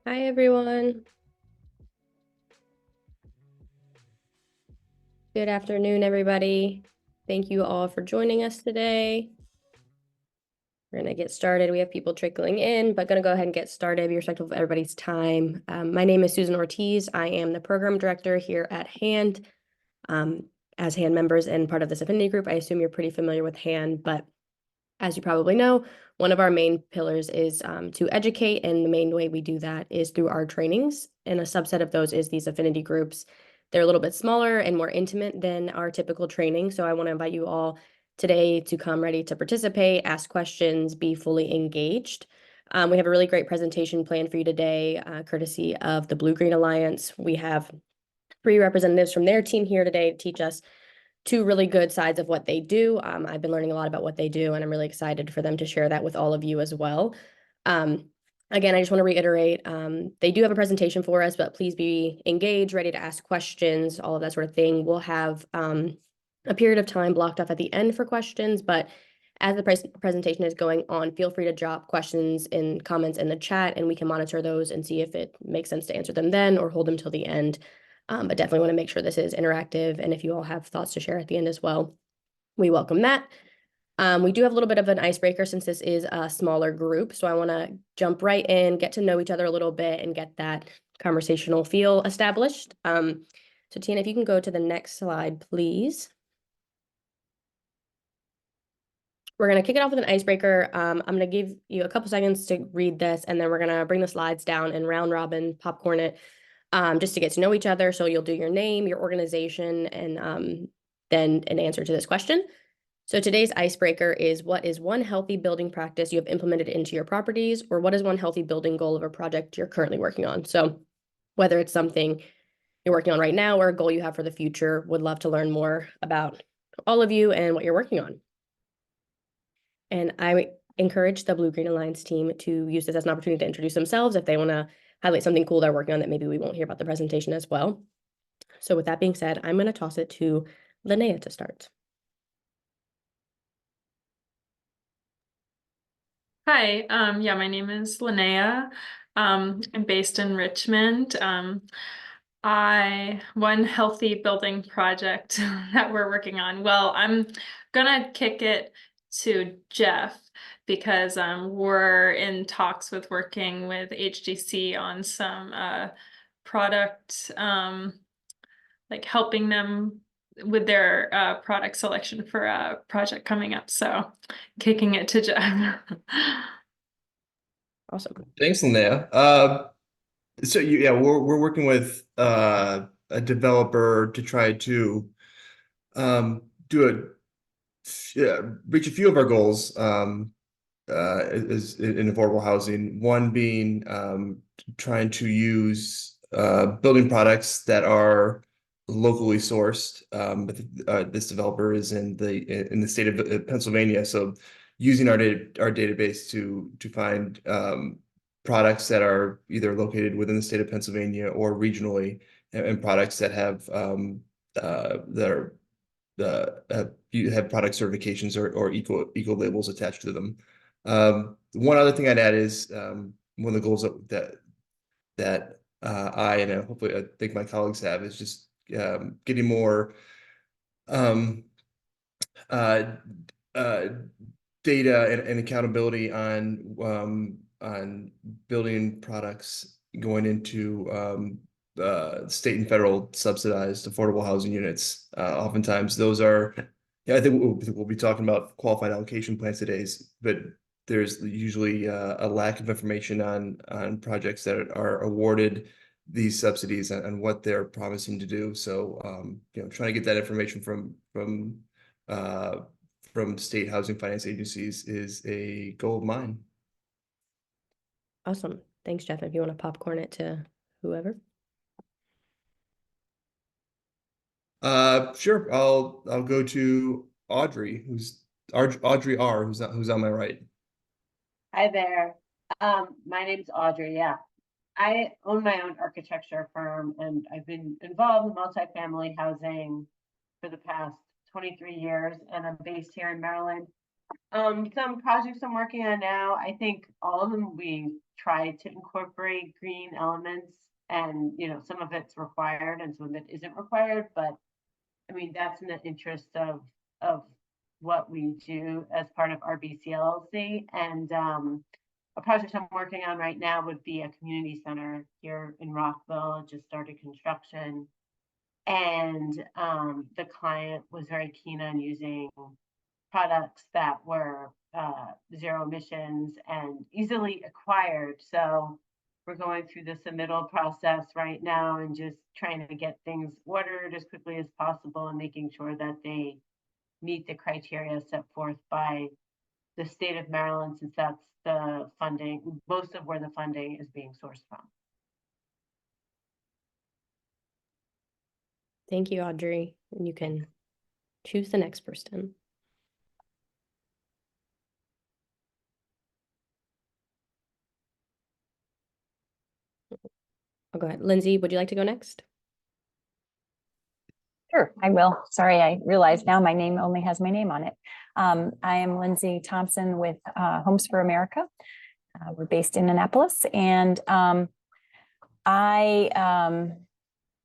Hi, everyone. Good afternoon, everybody. Thank you all for joining us today. We're going to get started. We have people trickling in, but going to go ahead and get started, be respectful of everybody's time. My name is Susan Ortiz. I am the program director here at HAND. As HAND members and part of this affinity group, I assume you're pretty familiar with HAND, but as you probably know, one of our main pillars is to educate, and the main way we do that is through our trainings, and a subset of those is these affinity groups. They're a little bit smaller and more intimate than our typical training, so I want to invite you all today to come ready to participate, ask questions, be fully engaged. We have a really great presentation planned for you today, courtesy of the Blue-Green Alliance. We have 3 representatives from their team here today to teach us 2 really good sides of what they do. I've been learning a lot about what they do, and I'm really excited for them to share that with all of you as well. Again, I just want to reiterate, they do have a presentation for us, but please be engaged, ready to ask questions, all of that sort of thing. We'll have a period of time blocked off at the end for questions, but as the presentation is going on, feel free to drop questions and comments in the chat, and we can monitor those and see if it makes sense to answer them then or hold them till the end. But definitely want to make sure this is interactive, and if you all have thoughts to share at the end as well, we welcome that. We do have a little bit of an icebreaker since this is a smaller group, so I want to jump right in, get to know each other a little bit, and get that conversational feel established. So Tina, if you can go to the next slide, please. We're going to kick it off with an icebreaker. I'm going to give you a couple seconds to read this, and then we're going to bring the slides down and round robin popcorn it. Just to get to know each other. So you'll do your name, your organization, and then an answer to this question. So today's icebreaker is, what is one healthy building practice you have implemented into your properties, or what is one healthy building goal of a project you're currently working on? So whether it's something you're working on right now or a goal you have for the future, would love to learn more about all of you and what you're working on. And I encourage the Blue-Green Alliance team to use this as an opportunity to introduce themselves if they want to highlight something cool they're working on that maybe we won't hear about the presentation as well. So with that being said, I'm going to toss it to Linnea to start. Hi, yeah, my name is Linnea. I'm based in Richmond. One healthy building project that we're working on. Well, I'm gonna kick it to Jeff because we're in talks with working with HGC on some product, like helping them with their product selection for a project coming up. So kicking it to Jeff. Awesome. Thanks, Linnea. Yeah, we're working with a developer to try to reach a few of our goals is in affordable housing. One being trying to use building products that are locally sourced. But this developer is in the state of Pennsylvania, so using our database to find products that are either located within the state of Pennsylvania or regionally, and products that have you have product certifications or eco labels attached to them. One other thing I'd add is one of the goals that I and hopefully I think my colleagues have is just getting more data and accountability on building products going into state and federal subsidized affordable housing units. Oftentimes those are, yeah, I think we'll be talking about qualified allocation plans today, but there's usually a lack of information on projects that are awarded these subsidies and what they're promising to do. So trying to get that information from state housing finance agencies is a goal of mine. Awesome. Thanks, Jeff. If you want to popcorn it to whoever. Sure. I'll go to Audrey, Audrey R, who's on my right. Hi there. My name's Audrey. Yeah, I own my own architecture firm, and I've been involved in multifamily housing for the past 23 years, and I'm based here in Maryland. Some projects I'm working on now, I think all of them we try to incorporate green elements, and some of it's required and some of it isn't required, but I mean that's in the interest of what we do as part of RBC LLC. And a project I'm working on right now would be a community center here in Rockville. It just started construction, and the client was very keen on using products that were zero emissions and easily acquired. So we're going through the submittal process right now and just trying to get things ordered as quickly as possible and making sure that they meet the criteria set forth by the state of Maryland, since that's the funding, most of where the funding is being sourced from. Thank you, Audrey. And you can choose the next person. I'll go ahead. Lindsay, would you like to go next? Sure, I will. Sorry, I realize now my name only has my name on it. I am Lindsay Thompson with Homes for America. We're based in Annapolis, and I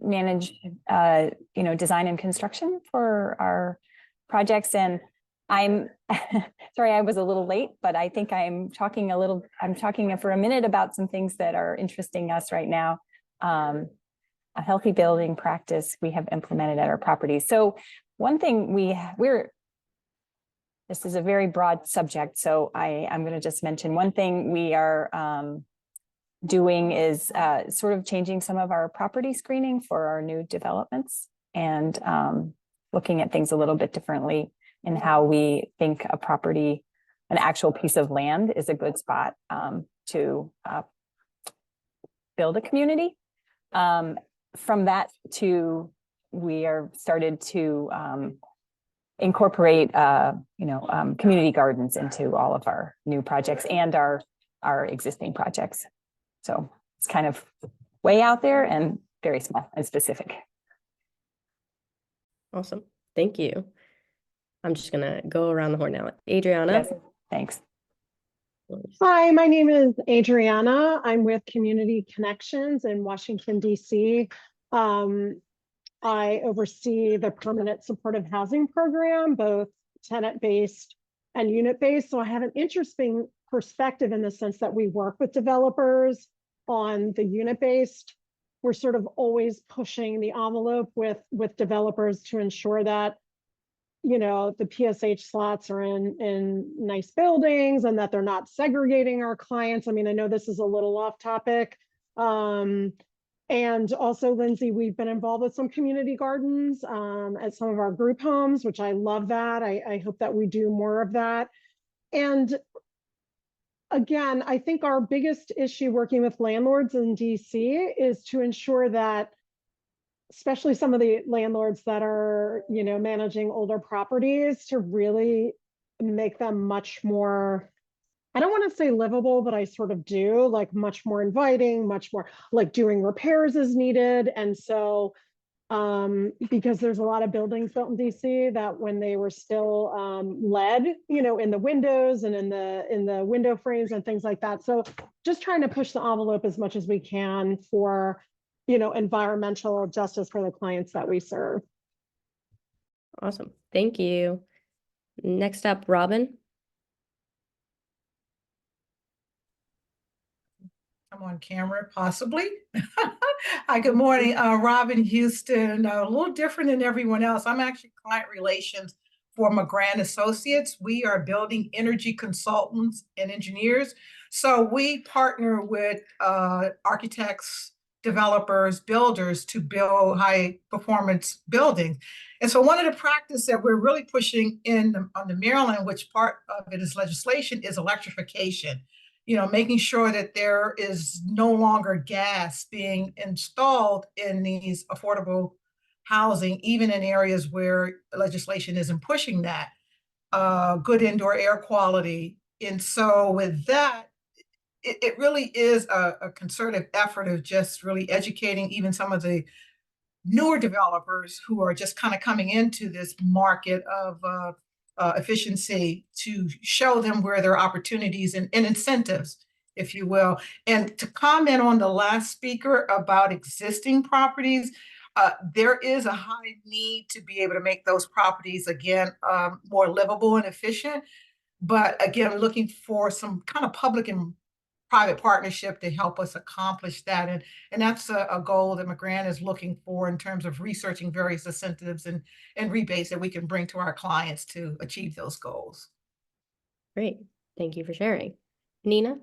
manage, design and construction for our projects. And I'm sorry, I was a little late, but I think I'm talking for a minute about some things that are interesting us right now. A healthy building practice we have implemented at our properties. So one thing this is a very broad subject, so I'm going to just mention one thing we are doing is sort of changing some of our property screening for our new developments, and looking at things a little bit differently in how we think a property, an actual piece of land, is a good spot to build a community. From that to, we are started to incorporate community gardens into all of our new projects and our existing projects. So it's kind of way out there and very small and specific. Awesome. Thank you. I'm just gonna go around the horn now. Adriana. Yes, thanks. Hi, my name is Adriana. I'm with Community Connections in Washington, D.C. I oversee the permanent supportive housing program, both tenant-based and unit-based. So I have an interesting perspective in the sense that we work with developers on the unit-based. We're sort of always pushing the envelope with developers to ensure that the PSH slots are in nice buildings and that they're not segregating our clients. I mean, I know this is a little off topic. And also, Lindsay, we've been involved with some community gardens at some of our group homes, which I love that. I hope that we do more of that. And again, I think our biggest issue working with landlords in DC is to ensure that, especially some of the landlords that are, managing older properties, to really make them much more, I don't want to say livable, but I sort of do, like much more inviting, much more like doing repairs as needed. And so, because there's a lot of buildings built in DC that when they were still lead, in the windows and in the window frames and things like that. So just trying to push the envelope as much as we can for environmental justice for the clients that we serve. Awesome. Thank you. Next up, Robin. I'm on camera, possibly. Hi, good morning. Robin Houston, a little different than everyone else. I'm actually client relations for McGran Associates. We are building energy consultants and engineers. So we partner with architects, developers, builders to build high performance buildings. And so one of the practices that we're really pushing on the Maryland, which part of it is legislation, is electrification. Making sure that there is no longer gas being installed in these affordable housing, even in areas where legislation isn't pushing that. Good indoor air quality. And so with that, it really is a concerted effort of just really educating even some of the newer developers who are just kind of coming into this market of efficiency to show them where there are opportunities and incentives, if you will. And to comment on the last speaker about existing properties, there is a high need to be able to make those properties, again, more livable and efficient. But again, looking for some kind of public and private partnership to help us accomplish that. And that's a goal that McGrann is looking for in terms of researching various incentives and rebates that we can bring to our clients to achieve those goals. Great. Thank you for sharing. Nina?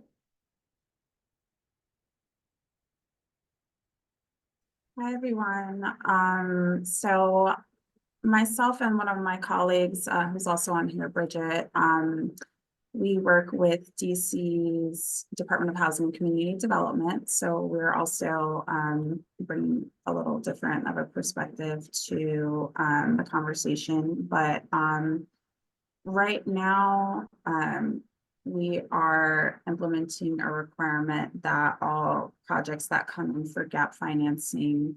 Hi, everyone. So myself and one of my colleagues, who's also on here, Bridget, we work with DC's Department of Housing and Community Development. So we're also bringing a little different of a perspective to the conversation. But right now, we are implementing a requirement that all projects that come in for gap financing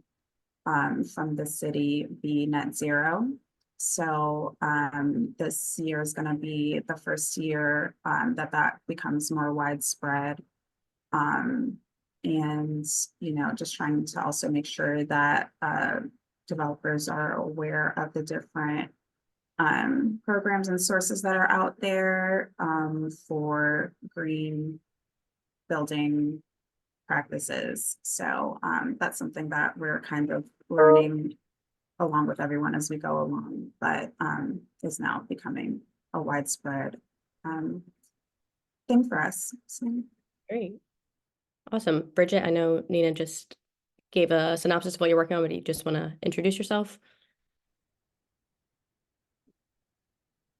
from the city be net zero. So this year is going to be the first year that becomes more widespread. And, you know, just trying to also make sure that developers are aware of the different programs and sources that are out there for green building practices. So that's something that we're kind of learning along with everyone as we go along, but is now becoming a widespread thing for us. So. Great. Awesome. Bridget, I know Nina just gave a synopsis of what you're working on, but you just want to introduce yourself?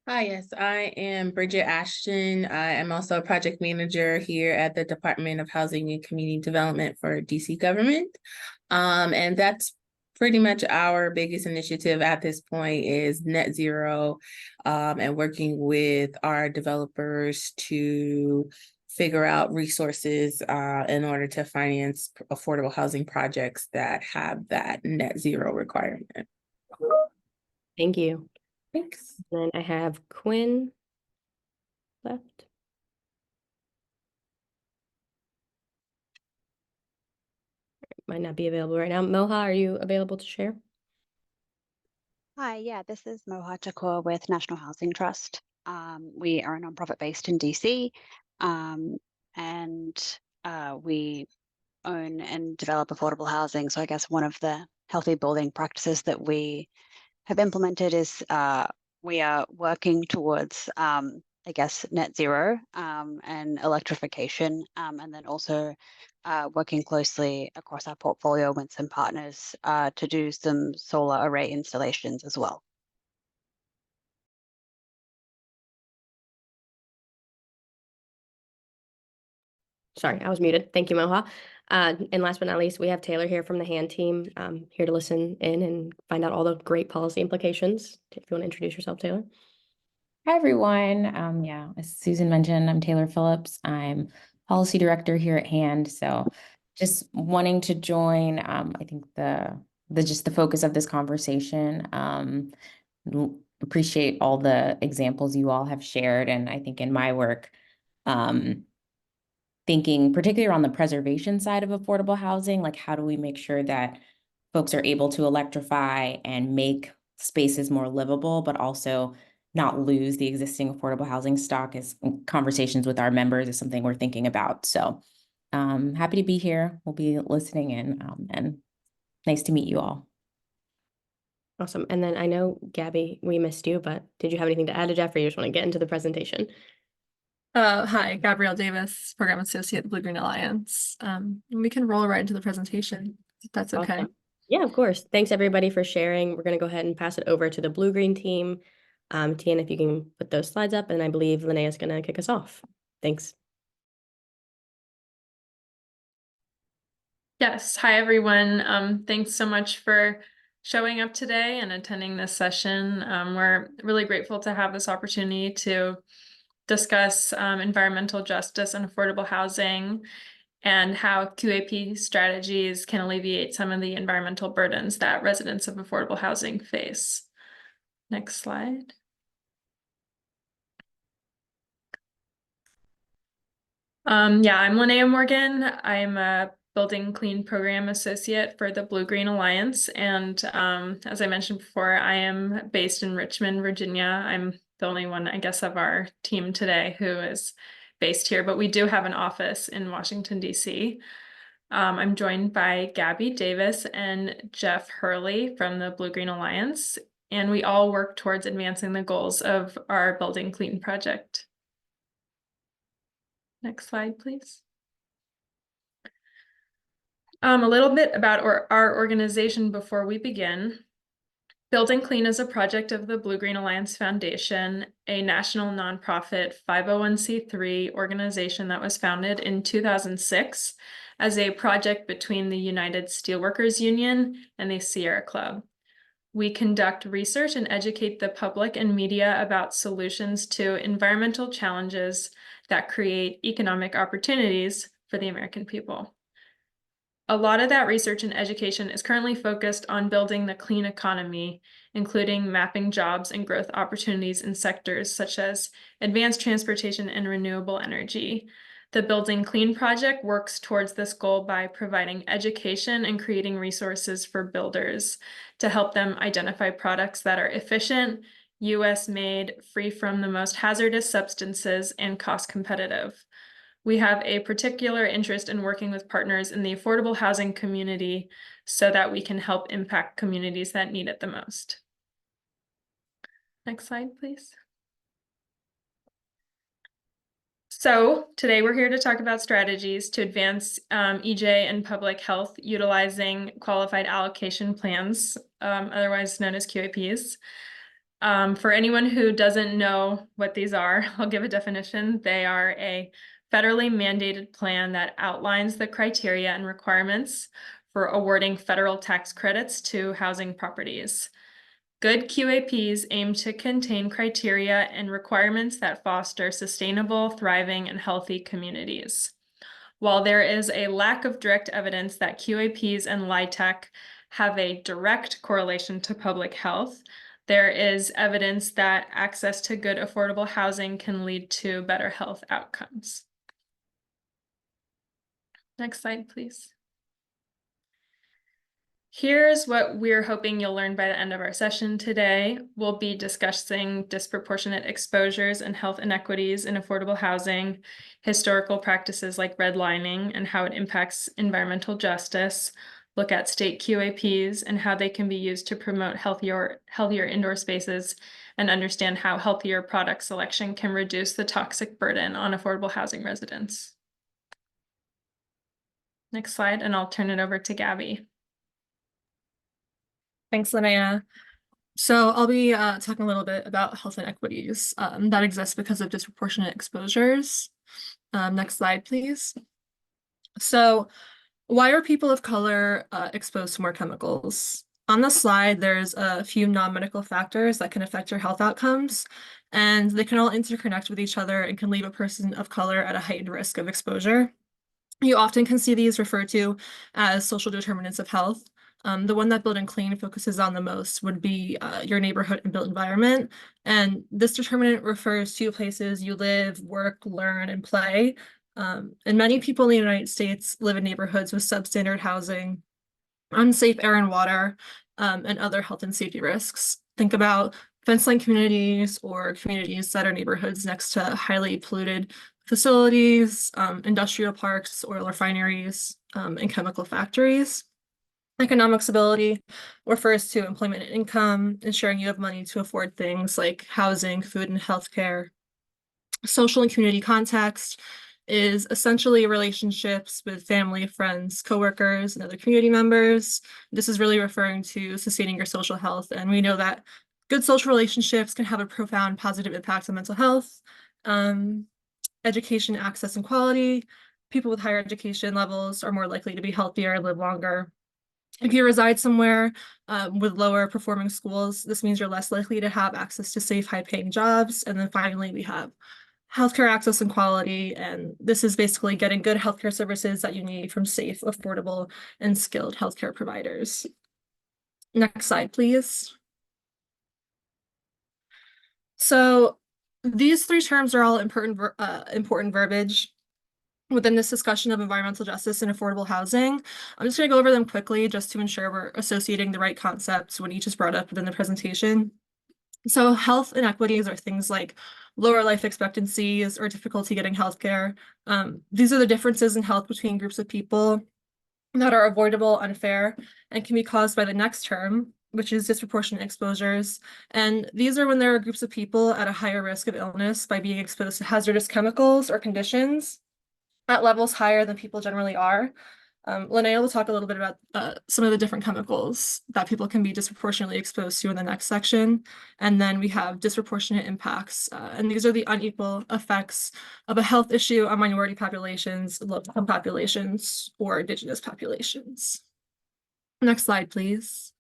Hi, yes, I am Bridget Ashton. I am also a project manager here at the Department of Housing and Community Development for DC government. And that's pretty much our biggest initiative at this point is net zero, and working with our developers to figure out resources in order to finance affordable housing projects that have that net zero requirement. Thank you. Thanks. And then I have Quinn left. Might not be available right now. Moha, are you available to share? Hi, yeah, this is Moha Chakor with National Housing Trust. We are a nonprofit based in DC, and we own and develop affordable housing. So I guess one of the healthy building practices that we have implemented is we are working towards, I guess, net zero and electrification, and then also working closely across our portfolio with some partners to do some solar array installations as well. Sorry, I was muted. Thank you, Moha. And last but not least, we have Taylor here from the HAND team, here to listen in and find out all the great policy implications. If you want to introduce yourself, Taylor. Hi, everyone. Yeah, as Susan mentioned, I'm Taylor Phillips. I'm policy director here at HAND. So just wanting to join, I think just the focus of this conversation. Appreciate all the examples you all have shared. And I think in my work, thinking particularly on the preservation side of affordable housing, like how do we make sure that folks are able to electrify and make spaces more livable, but also not lose the existing affordable housing stock as conversations with our members is something we're thinking about. So happy to be here. We'll be listening in and nice to meet you all. Awesome. And then I know, Gabby, we missed you, but did you have anything to add to Jeff, or you just want to get into the presentation? Hi, Gabrielle Davis, Program Associate at the Blue Green Alliance. We can roll right into the presentation, if that's okay. Awesome. Yeah, of course. Thanks, everybody, for sharing. We're going to go ahead and pass it over to the Blue Green team. Tian, if you can put those slides up, and I believe Linnea is going to kick us off. Thanks. Yes. Hi, everyone. Thanks so much for showing up today and attending this session. We're really grateful to have this opportunity to discuss environmental justice and affordable housing and how QAP strategies can alleviate some of the environmental burdens that residents of affordable housing face. Next slide. Yeah, I'm Linnea Morgan. I'm a Building Clean Program Associate for the Blue Green Alliance. And as I mentioned before, I am based in Richmond, Virginia. I'm the only one, I guess, of our team today who is based here, but we do have an office in Washington, D.C. I'm joined by Gabby Davis and Jeff Hurley from the Blue Green Alliance, and we all work towards advancing the goals of our Building Clean project. Next slide, please. A little bit about our organization before we begin. Building Clean is a project of the Blue Green Alliance Foundation, a national nonprofit 501c3 organization that was founded in 2006 as a project between the United Steelworkers Union and the Sierra Club. We conduct research and educate the public and media about solutions to environmental challenges that create economic opportunities for the American people. A lot of that research and education is currently focused on building the clean economy, including mapping jobs and growth opportunities in sectors such as advanced transportation and renewable energy. The Building Clean project works towards this goal by providing education and creating resources for builders to help them identify products that are efficient, US made, free from the most hazardous substances, and cost competitive. We have a particular interest in working with partners in the affordable housing community so that we can help impact communities that need it the most. Next slide, please. So today we're here to talk about strategies to advance EJ and public health utilizing qualified allocation plans, otherwise known as QAPs. For anyone who doesn't know what these are, I'll give a definition. They are a federally mandated plan that outlines the criteria and requirements for awarding federal tax credits to housing properties. Good QAPs aim to contain criteria and requirements that foster sustainable, thriving, and healthy communities. While there is a lack of direct evidence that QAPs and LIHTC have a direct correlation to public health, there is evidence that access to good affordable housing can lead to better health outcomes. Next slide, please. Here's what we're hoping you'll learn by the end of our session today. We'll be discussing disproportionate exposures and health inequities in affordable housing, historical practices like redlining and how it impacts environmental justice, look at state QAPs and how they can be used to promote healthier indoor spaces, and understand how healthier product selection can reduce the toxic burden on affordable housing residents. Next slide, and I'll turn it over to Gabby. Thanks, Linnea. So I'll be talking a little bit about health inequities that exist because of disproportionate exposures. Next slide, please. So why are people of color exposed to more chemicals? On the slide, there's a few non-medical factors that can affect your health outcomes, and they can all interconnect with each other and can leave a person of color at a heightened risk of exposure. You often can see these referred to as social determinants of health. The one that Building Clean focuses on the most would be your neighborhood and built environment. And this determinant refers to places you live, work, learn, and play. And many people in the United States live in neighborhoods with substandard housing, unsafe air and water, and other health and safety risks. Think about fence-line communities or communities that are neighborhoods next to highly polluted facilities, industrial parks, oil refineries, and chemical factories. Economic stability refers to employment and income, ensuring you have money to afford things like housing, food, and healthcare. Social and community context is essentially relationships with family, friends, coworkers, and other community members. This is really referring to sustaining your social health, and we know that good social relationships can have a profound positive impact on mental health. Education, access, and quality. People with higher education levels are more likely to be healthier and live longer. If you reside somewhere with lower performing schools, this means you're less likely to have access to safe, high-paying jobs. And then finally, we have healthcare access and quality. And this is basically getting good healthcare services that you need from safe, affordable, and skilled healthcare providers. Next slide, please. So these three terms are all important verbiage. within this discussion of environmental justice and affordable housing. I'm just going to go over them quickly just to ensure we're associating the right concepts when each is brought up within the presentation. So health inequities are things like lower life expectancies or difficulty getting healthcare. These are the differences in health between groups of people that are avoidable, unfair, and can be caused by the next term, which is disproportionate exposures. And these are when there are groups of people at a higher risk of illness by being exposed to hazardous chemicals or conditions at levels higher than people generally are. Linnea will talk a little bit about some of the different chemicals that people can be disproportionately exposed to in the next section. And then we have disproportionate impacts. And these are the unequal effects of a health issue on minority populations, low-income populations, or indigenous populations. Next slide, please.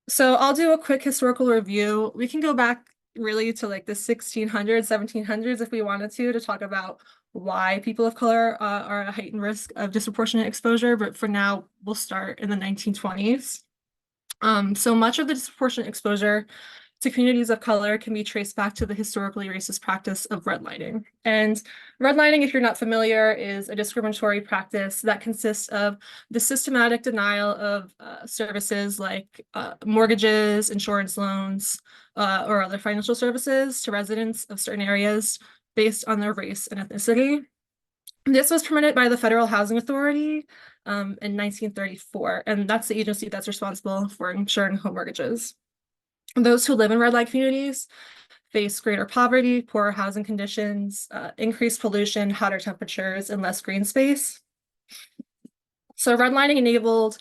So I'll do a quick historical review. We can go back really to like the 1600s, 1700s if we wanted to talk about why people of color are at a heightened risk of disproportionate exposure, but for now, we'll start in the 1920s. So much of the disproportionate exposure to communities of color can be traced back to the historically racist practice of redlining. And redlining, if you're not familiar, is a discriminatory practice that consists of the systematic denial of services like mortgages, insurance loans, or other financial services to residents of certain areas based on their race and ethnicity. This was permitted by the Federal Housing Authority in 1934, and that's the agency that's responsible for insuring home mortgages. Those who live in red light communities face greater poverty, poorer housing conditions, increased pollution, hotter temperatures, and less green space. So redlining enabled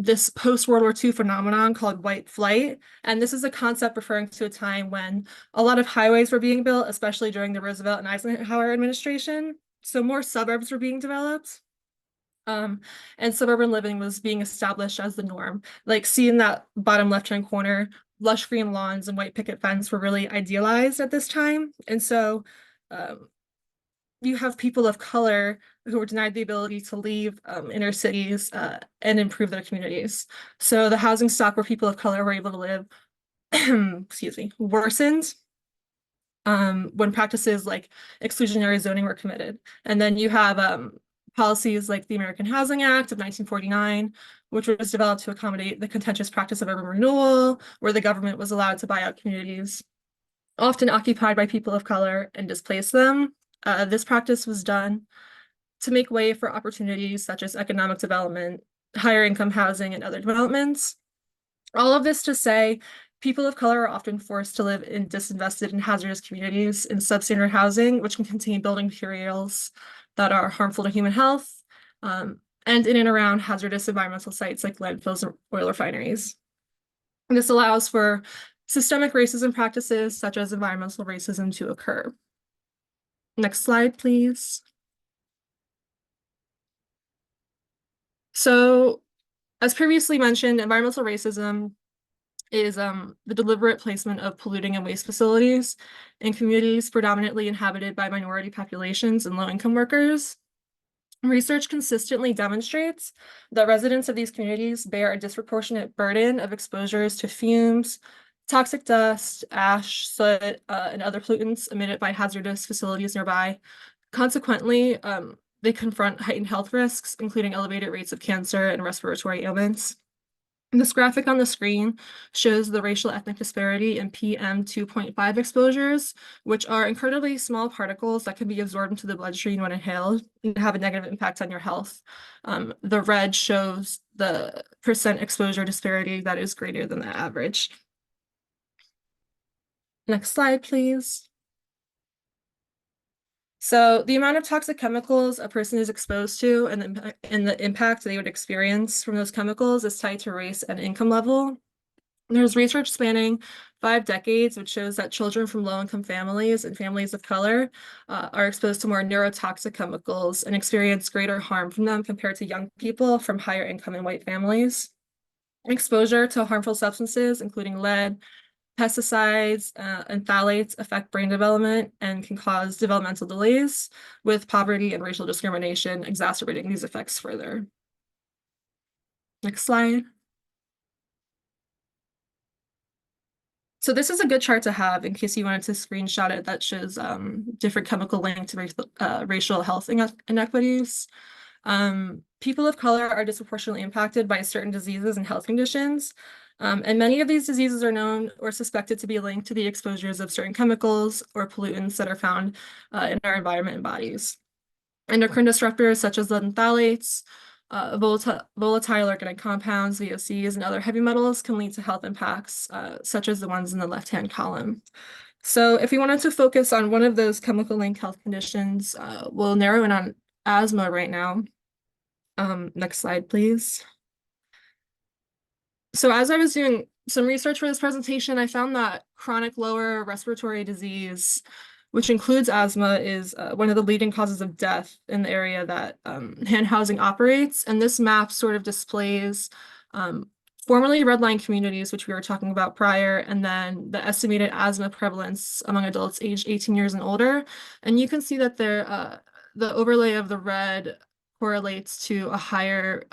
this post-World War II phenomenon called white flight. And this is a concept referring to a time when a lot of highways were being built, especially during the Roosevelt and Eisenhower administration. So more suburbs were being developed. And suburban living was being established as the norm. Like, see in that bottom left-hand corner, lush green lawns and white picket fence were really idealized at this time. And so you have people of color who were denied the ability to leave inner cities and improve their communities. So the housing stock where people of color were able to live, excuse me, worsened when practices like exclusionary zoning were committed. And then you have policies like the American Housing Act of 1949, which was developed to accommodate the contentious practice of urban renewal, where the government was allowed to buy out communities, often occupied by people of color, and displace them. This practice was done to make way for opportunities such as economic development, higher income housing, and other developments. All of this to say, people of color are often forced to live in disinvested and hazardous communities in substandard housing, which can contain building materials that are harmful to human health, and in and around hazardous environmental sites like landfills and oil refineries. And this allows for systemic racism practices such as environmental racism to occur. Next slide, please. So, as previously mentioned, environmental racism is the deliberate placement of polluting and waste facilities in communities predominantly inhabited by minority populations and low-income workers. Research consistently demonstrates that residents of these communities bear a disproportionate burden of exposures to fumes, toxic dust, ash, soot, and other pollutants emitted by hazardous facilities nearby. Consequently, they confront heightened health risks, including elevated rates of cancer and respiratory ailments. This graphic on the screen shows the racial ethnic disparity in PM 2.5 exposures, which are incredibly small particles that can be absorbed into the bloodstream when inhaled and have a negative impact on your health. The red shows the percent exposure disparity that is greater than the average. Next slide, please. So the amount of toxic chemicals a person is exposed to and the impact they would experience from those chemicals is tied to race and income level. There's research spanning 5 decades, which shows that children from low-income families and families of color are exposed to more neurotoxic chemicals and experience greater harm from them compared to young people from higher income and white families. Exposure to harmful substances, including lead, pesticides, and phthalates affect brain development and can cause developmental delays, with poverty and racial discrimination exacerbating these effects further. Next slide. So this is a good chart to have in case you wanted to screenshot it, that shows different chemical linked racial health inequities. People of color are disproportionately impacted by certain diseases and health conditions. And many of these diseases are known or suspected to be linked to the exposures of certain chemicals or pollutants that are found in our environment and bodies. Endocrine disruptors such as lead and phthalates, volatile organic compounds, VOCs, and other heavy metals can lead to health impacts, such as the ones in the left-hand column. So if we wanted to focus on one of those chemical linked health conditions, we'll narrow in on asthma right now. Next slide, please. So as I was doing some research for this presentation, I found that chronic lower respiratory disease, which includes asthma, is one of the leading causes of death in the area that hand housing operates. And this map sort of displays formerly redline communities, which we were talking about prior, and then the estimated asthma prevalence among adults aged 18 years and older. And you can see that the overlay of the red correlates to a higher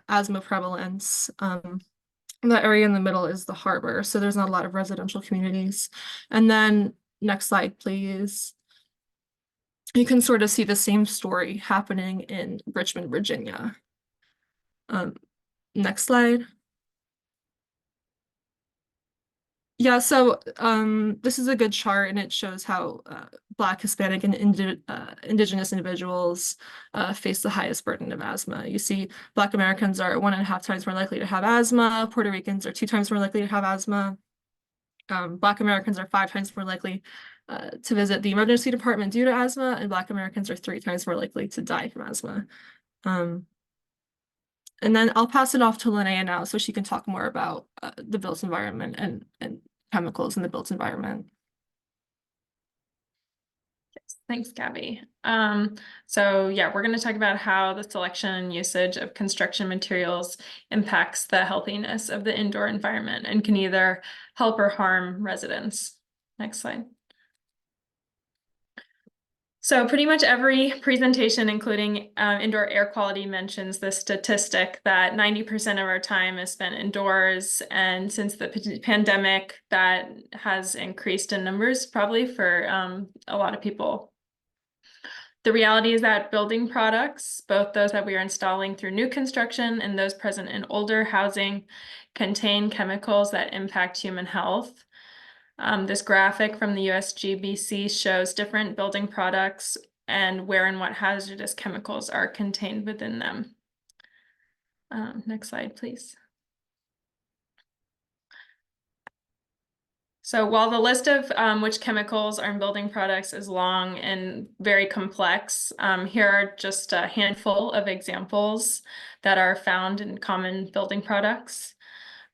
asthma prevalence. The area in the middle is the harbor, so there's not a lot of residential communities. And then next slide, please. You can sort of see the same story happening in Richmond, Virginia. Next slide. Yeah, so this is a good chart, and it shows how Black, Hispanic, and Indigenous individuals face the highest burden of asthma. You see Black Americans are 1.5 times more likely to have asthma. Puerto Ricans are 2 times more likely to have asthma. Black Americans are 5 times more likely to visit the emergency department due to asthma, and Black Americans are 3 times more likely to die from asthma. And then I'll pass it off to Linnea now so she can talk more about the built environment and chemicals in the built environment. Yes, thanks, Gabby. So yeah, we're going to talk about how the selection and usage of construction materials impacts the healthiness of the indoor environment and can either help or harm residents. Next slide. So pretty much every presentation, including indoor air quality, mentions the statistic that 90% of our time is spent indoors. And since the pandemic, that has increased in numbers probably for a lot of people. The reality is that building products, both those that we are installing through new construction and those present in older housing, contain chemicals that impact human health. This graphic from the USGBC shows different building products and where and what hazardous chemicals are contained within them. Next slide, please. So while the list of which chemicals are in building products is long and very complex, here are just a handful of examples that are found in common building products.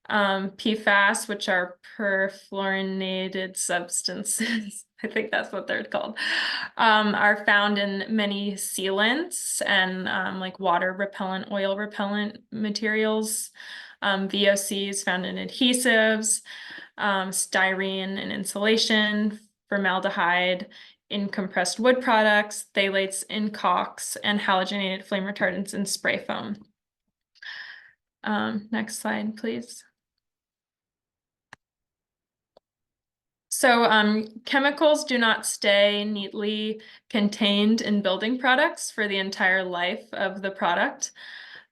PFAS, which are perfluorinated substances, I think that's what they're called, are found in many sealants and like water repellent, oil repellent materials. VOCs found in adhesives, styrene and insulation, formaldehyde in compressed wood products, phthalates in caulks, and halogenated flame retardants in spray foam. Next slide, please. So chemicals do not stay neatly contained in building products for the entire life of the product.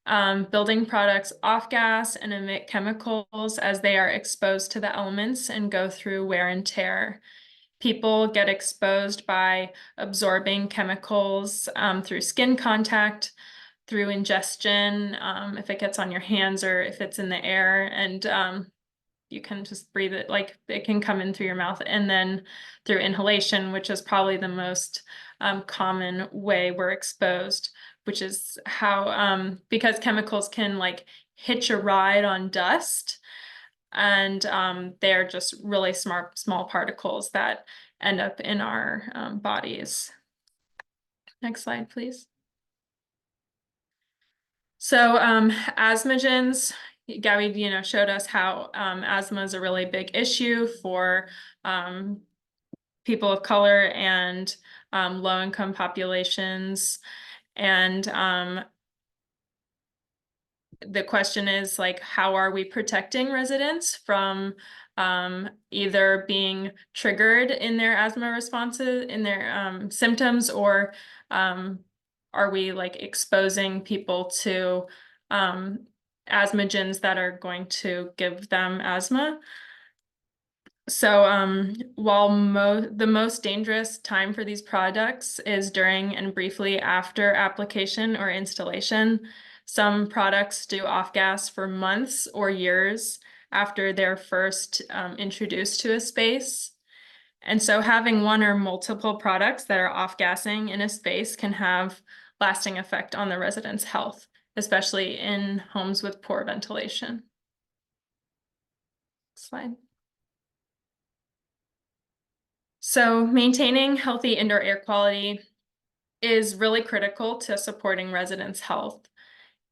Building products off-gas and emit chemicals as they are exposed to the elements and go through wear and tear. People get exposed by absorbing chemicals through skin contact, through ingestion, if it gets on your hands or if it's in the air, and you can just breathe it, like it can come in through your mouth, and then through inhalation, which is probably the most common way we're exposed, which is how, because chemicals can like hitch a ride on dust, and they're just really small particles that end up in our bodies. Next slide, please. So asthmagens, Gabby, showed us how asthma is a really big issue for people of color and low-income populations. And the question is like, how are we protecting residents from either being triggered in their asthma responses, in their symptoms, or are we like exposing people to asthmagens that are going to give them asthma? So while the most dangerous time for these products is during and briefly after application or installation, some products do off-gas for months or years after they're first introduced to a space. And so having one or multiple products that are off-gassing in a space can have lasting effect on the resident's health, especially in homes with poor ventilation. Slide. So maintaining healthy indoor air quality is really critical to supporting residents' health.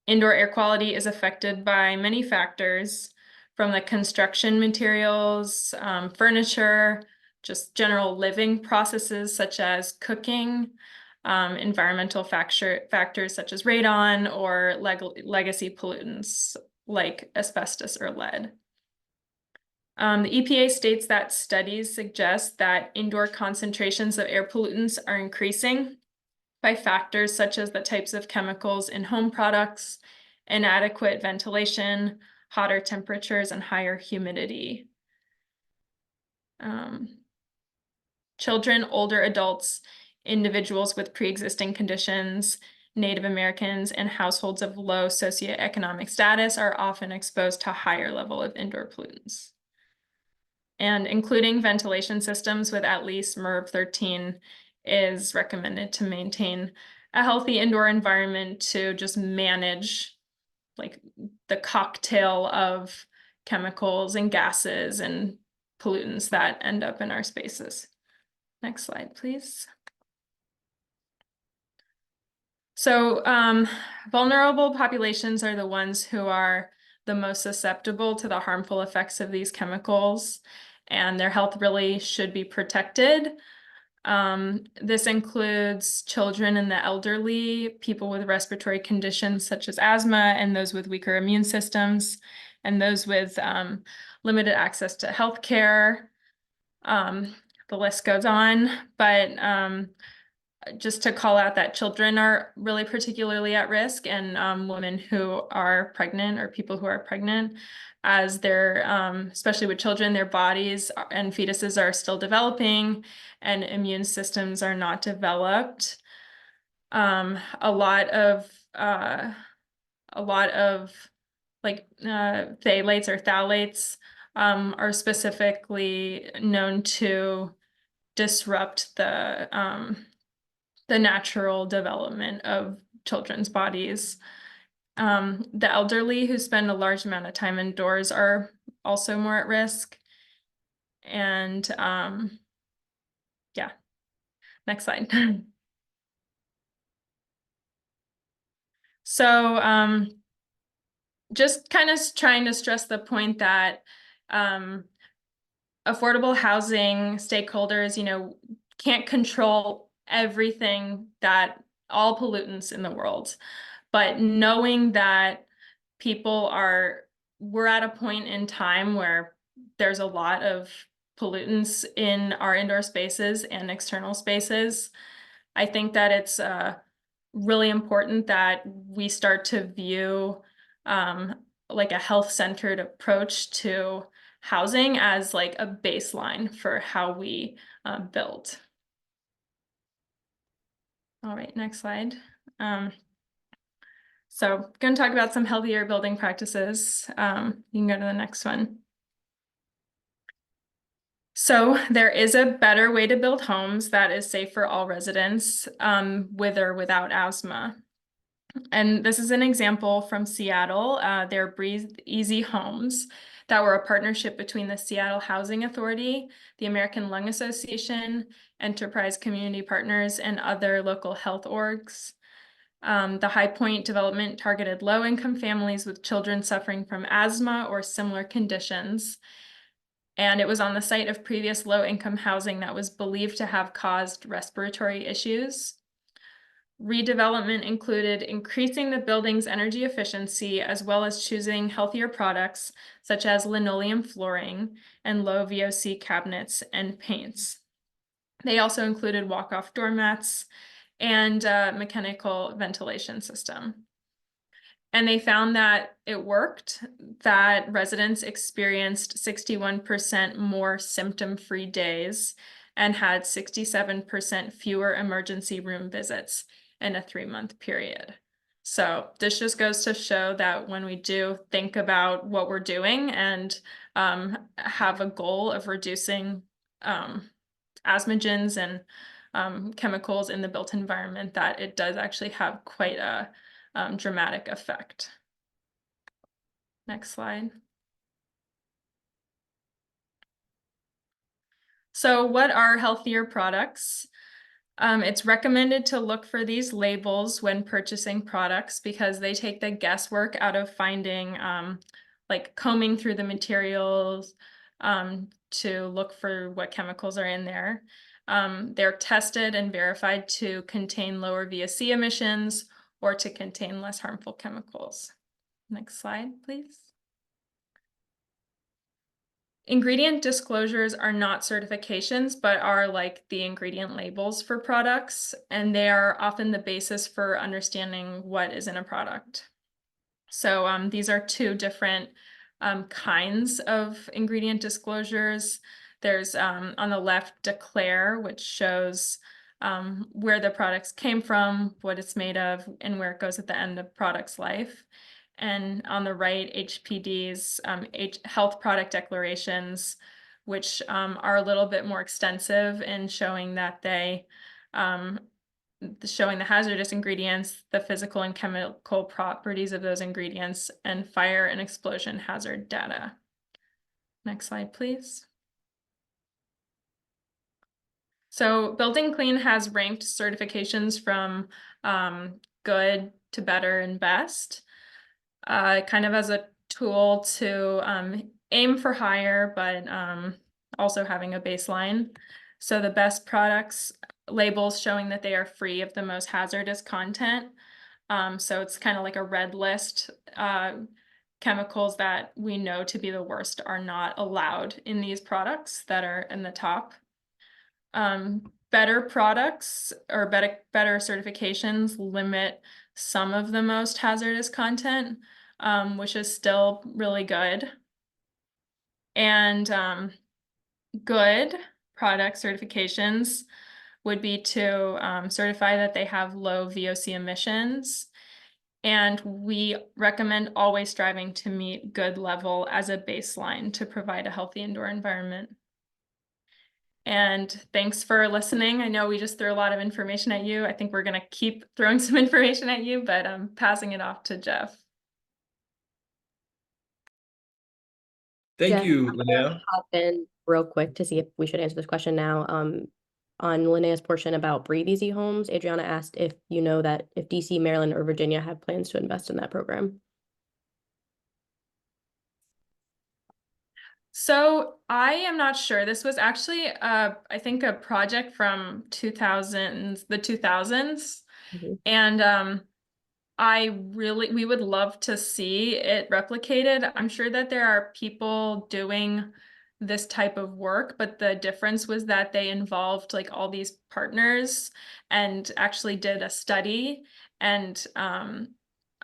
Indoor air quality is affected by many factors, from the construction materials, furniture, just general living processes such as cooking, environmental factors such as radon, or legacy pollutants like asbestos or lead. The EPA states that studies suggest that indoor concentrations of air pollutants are increasing by factors such as the types of chemicals in home products, inadequate ventilation, hotter temperatures, and higher humidity. Children, older adults, individuals with pre-existing conditions, Native Americans, and households of low socioeconomic status are often exposed to a higher level of indoor pollutants. And including ventilation systems with at least MERV 13 is recommended to maintain a healthy indoor environment to just manage like the cocktail of chemicals and gases and pollutants that end up in our spaces. Next slide, please. So vulnerable populations are the ones who are the most susceptible to the harmful effects of these chemicals, and their health really should be protected. This includes children and the elderly, people with respiratory conditions such as asthma, and those with weaker immune systems, and those with limited access to health care. The list goes on, but just to call out that children are really particularly at risk, and women who are pregnant or people who are pregnant, as they're, especially with children, their bodies and fetuses are still developing and immune systems are not developed. A lot of like phthalates or phthalates are specifically known to disrupt the natural development of children's bodies. The elderly who spend a large amount of time indoors are also more at risk. And yeah, next slide. So just kind of trying to stress the point that affordable housing stakeholders, can't control everything, that all pollutants in the world, but knowing that we're at a point in time where there's a lot of pollutants in our indoor spaces and external spaces, I think that it's really important that we start to view like a health-centered approach to housing as like a baseline for how we build. All right, next slide. So I'm going to talk about some healthier building practices. You can go to the next one. So there is a better way to build homes that is safe for all residents, with or without asthma. And this is an example from Seattle. They're Breathe Easy Homes that were a partnership between the Seattle Housing Authority, the American Lung Association, Enterprise Community Partners, and other local health orgs. The High Point development targeted low-income families with children suffering from asthma or similar conditions. And it was on the site of previous low-income housing that was believed to have caused respiratory issues. Redevelopment included increasing the building's energy efficiency as well as choosing healthier products such as linoleum flooring and low VOC cabinets and paints. They also included walk-off doormats and mechanical ventilation system. And they found that it worked, that residents experienced 61% more symptom-free days and had 67% fewer emergency room visits in a 3-month period. So this just goes to show that when we do think about what we're doing and have a goal of reducing asthmagens and chemicals in the built environment, that it does actually have quite a dramatic effect. Next slide. So what are healthier products? It's recommended to look for these labels when purchasing products because they take the guesswork out of finding, like combing through the materials to look for what chemicals are in there. They're tested and verified to contain lower VOC emissions or to contain less harmful chemicals. Next slide, please. Ingredient disclosures are not certifications, but are like the ingredient labels for products, and they are often the basis for understanding what is in a product. So these are two different kinds of ingredient disclosures. There's on the left, declare, which shows where the products came from, what it's made of, and where it goes at the end of product's life. And on the right, HPD's health product declarations, which are a little bit more extensive in showing that they showing the hazardous ingredients, the physical and chemical properties of those ingredients, and fire and explosion hazard data. Next slide, please. So Building Clean has ranked certifications from good to better and best, kind of as a tool to aim for higher, but also having a baseline. So the best products labels showing that they are free of the most hazardous content. So it's kind of like a red list. Chemicals that we know to be the worst are not allowed in these products that are in the top. Better products or better certifications limit some of the most hazardous content, which is still really good. And good product certifications would be to certify that they have low VOC emissions. And we recommend always striving to meet good level as a baseline to provide a healthy indoor environment. And thanks for listening. I know we just threw a lot of information at you. I think we're going to keep throwing some information at you, but I'm passing it off to Jeff. Thank Jeff, you, I'm gonna Linnea. hop in real quick to see if we should answer this question now. On Linnea's portion about Breathe Easy Homes, Adriana asked if you know that if DC, Maryland, or Virginia have plans to invest in that program. So I am not sure. This was actually, I think, a project from the 2000s. And we would love to see it replicated. I'm sure that there are people doing this type of work, but the difference was that they involved like all these partners and actually did a study. And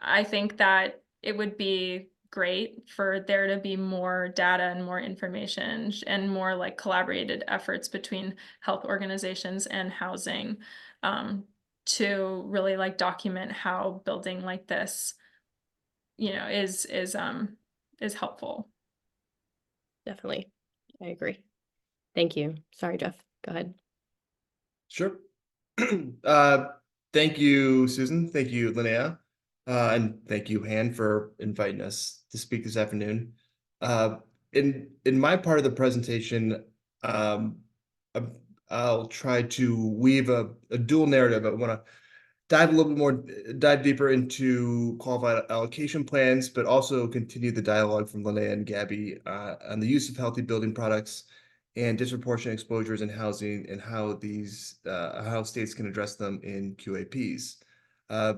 I think that it would be great for there to be more data and more information and more like collaborated efforts between health organizations and housing to really like document how building like this, is helpful. Definitely. I agree. Thank you. Sorry, Jeff. Go ahead. Sure. Thank you, Susan. Thank you, Linnea. And thank you, Han, for inviting us to speak this afternoon. In my part of the presentation, I'll try to weave a dual narrative. I want to dive deeper into qualified allocation plans, but also continue the dialogue from Linnea and Gabby on the use of healthy building products and disproportionate exposures in housing and how how states can address them in QAPs. I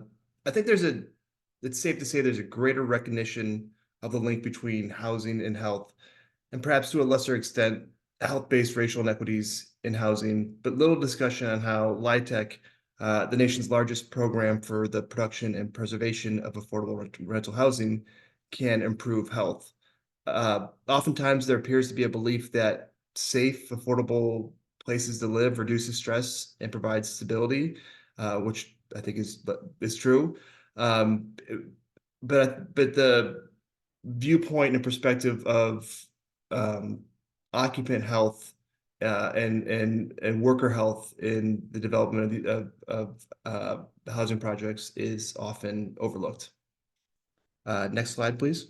think it's safe to say there's a greater recognition of the link between housing and health, and perhaps to a lesser extent, health-based racial inequities in housing, but little discussion on how LIHTC, the nation's largest program for the production and preservation of affordable rental housing, can improve health. Oftentimes there appears to be a belief that safe, affordable places to live reduces stress and provides stability, which I think is true. But the viewpoint and perspective of occupant health and worker health in the development of housing projects is often overlooked. Next slide, please.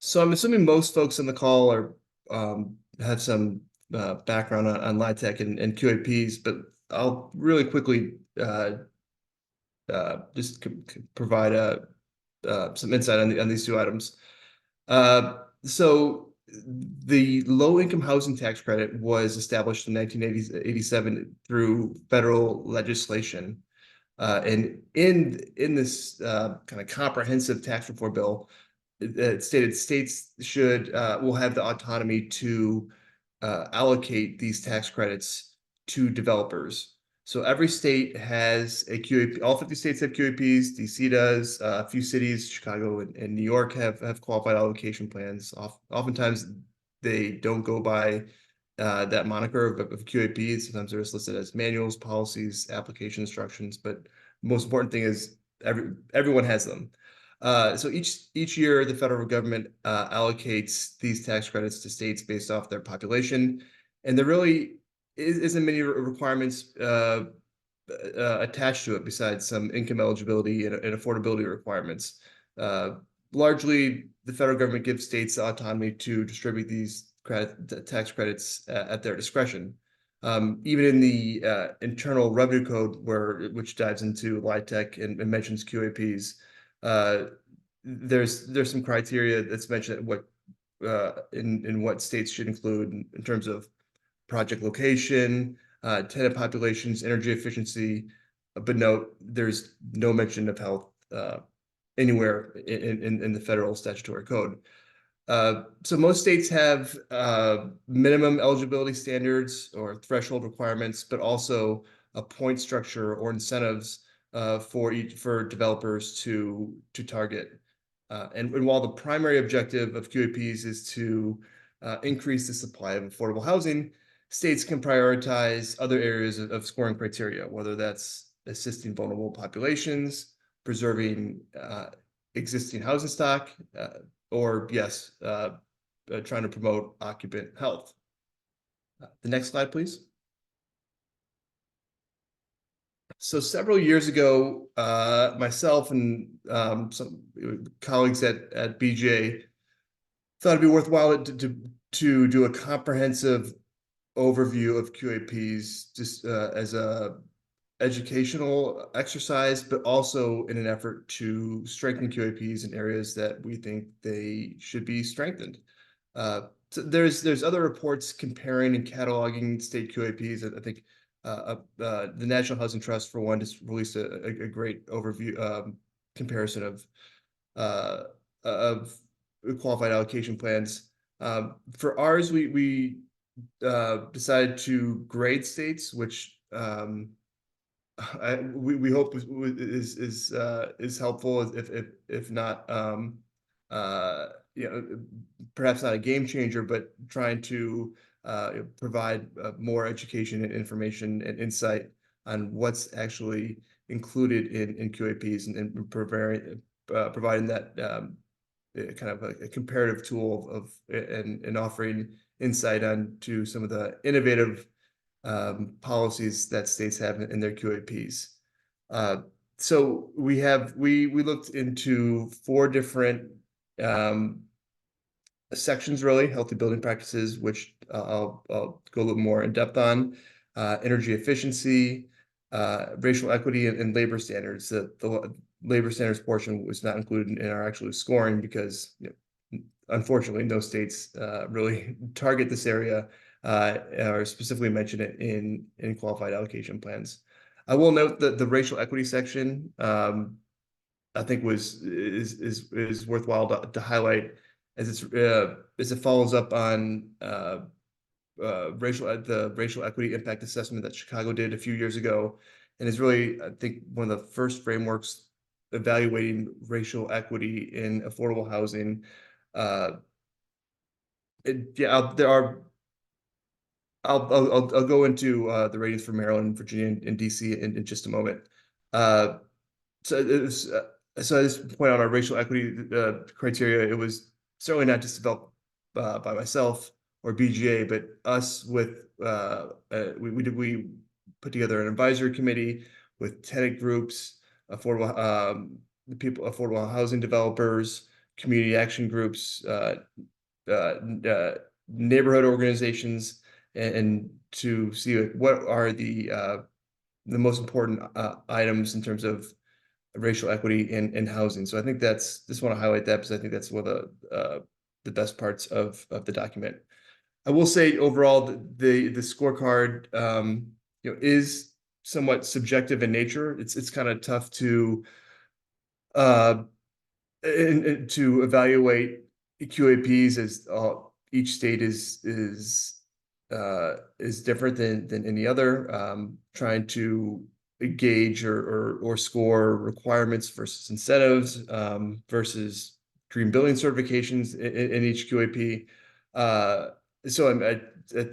So I'm assuming most folks on the call have some background on LIHTC and QAPs, but I'll really quickly just provide some insight on these two items. So the low-income housing tax credit was established in 1987 through federal legislation. And in this kind of comprehensive tax reform bill, it stated states will have the autonomy to allocate these tax credits to developers. So every state has a QAP. All 50 states have QAPs. DC does. A few cities, Chicago and New York, have qualified allocation plans. Oftentimes, they don't go by that moniker of QAPs. Sometimes they're just listed as manuals, policies, application instructions. But the most important thing is everyone has them. So each year, the federal government allocates these tax credits to states based off their population, and there really isn't many requirements attached to it besides some income eligibility and affordability requirements. Largely, the federal government gives states the autonomy to distribute these tax credits at their discretion. Even in the Internal Revenue Code, which dives into LIHTC and mentions QAPs, there's some criteria that's mentioned what in what states should include in terms of project location, tenant populations, energy efficiency, but note there's no mention of health anywhere in the federal statutory code. So most states have minimum eligibility standards or threshold requirements, but also a point structure or incentives for developers to target. And while the primary objective of QAPs is to increase the supply of affordable housing, states can prioritize other areas of scoring criteria, whether that's assisting vulnerable populations, preserving existing housing stock, or yes, trying to promote occupant health. The next slide, please. So several years ago, myself and some colleagues at BJ thought it'd be worthwhile to do a comprehensive overview of QAPs just as a educational exercise, but also in an effort to strengthen QAPs in areas that we think they should be strengthened. So there's other reports comparing and cataloging state QAPs. I think the National Housing Trust, for one, just released a great overview comparison of qualified allocation plans. For ours, we decided to grade states, which we hope is helpful, if not perhaps not a game changer, but trying to provide more education and information and insight on what's actually included in QAPs and providing that kind of a comparative tool and offering insight on to some of the innovative policies that states have in their QAPs. So we looked into 4 different sections, really: healthy building practices, which I'll go a little more in depth on, energy efficiency, racial equity, and labor standards. The labor standards portion was not included in our actual scoring because unfortunately, no states really target this area or specifically mention it in qualified allocation plans. I will note that the racial equity section, I think is worthwhile to highlight as it follows up on the racial equity impact assessment that Chicago did a few years ago, and is really, I think, one of the first frameworks evaluating racial equity in affordable housing. There are. I'll go into the ratings for Maryland, Virginia, and DC in just a moment. So I just point out our racial equity criteria. It was certainly not just developed by myself or BGA, but us with we put together an advisory committee with tenant groups, affordable housing developers, community action groups, neighborhood organizations, and to see what are the most important items in terms of racial equity in housing. So I think just want to highlight that because I think that's one of the best parts of the document. I will say overall the scorecard is somewhat subjective in nature. It's kind of tough to evaluate QAPs as each state is different than any other. Trying to gauge or score requirements versus incentives versus green building certifications in each QAP. So I think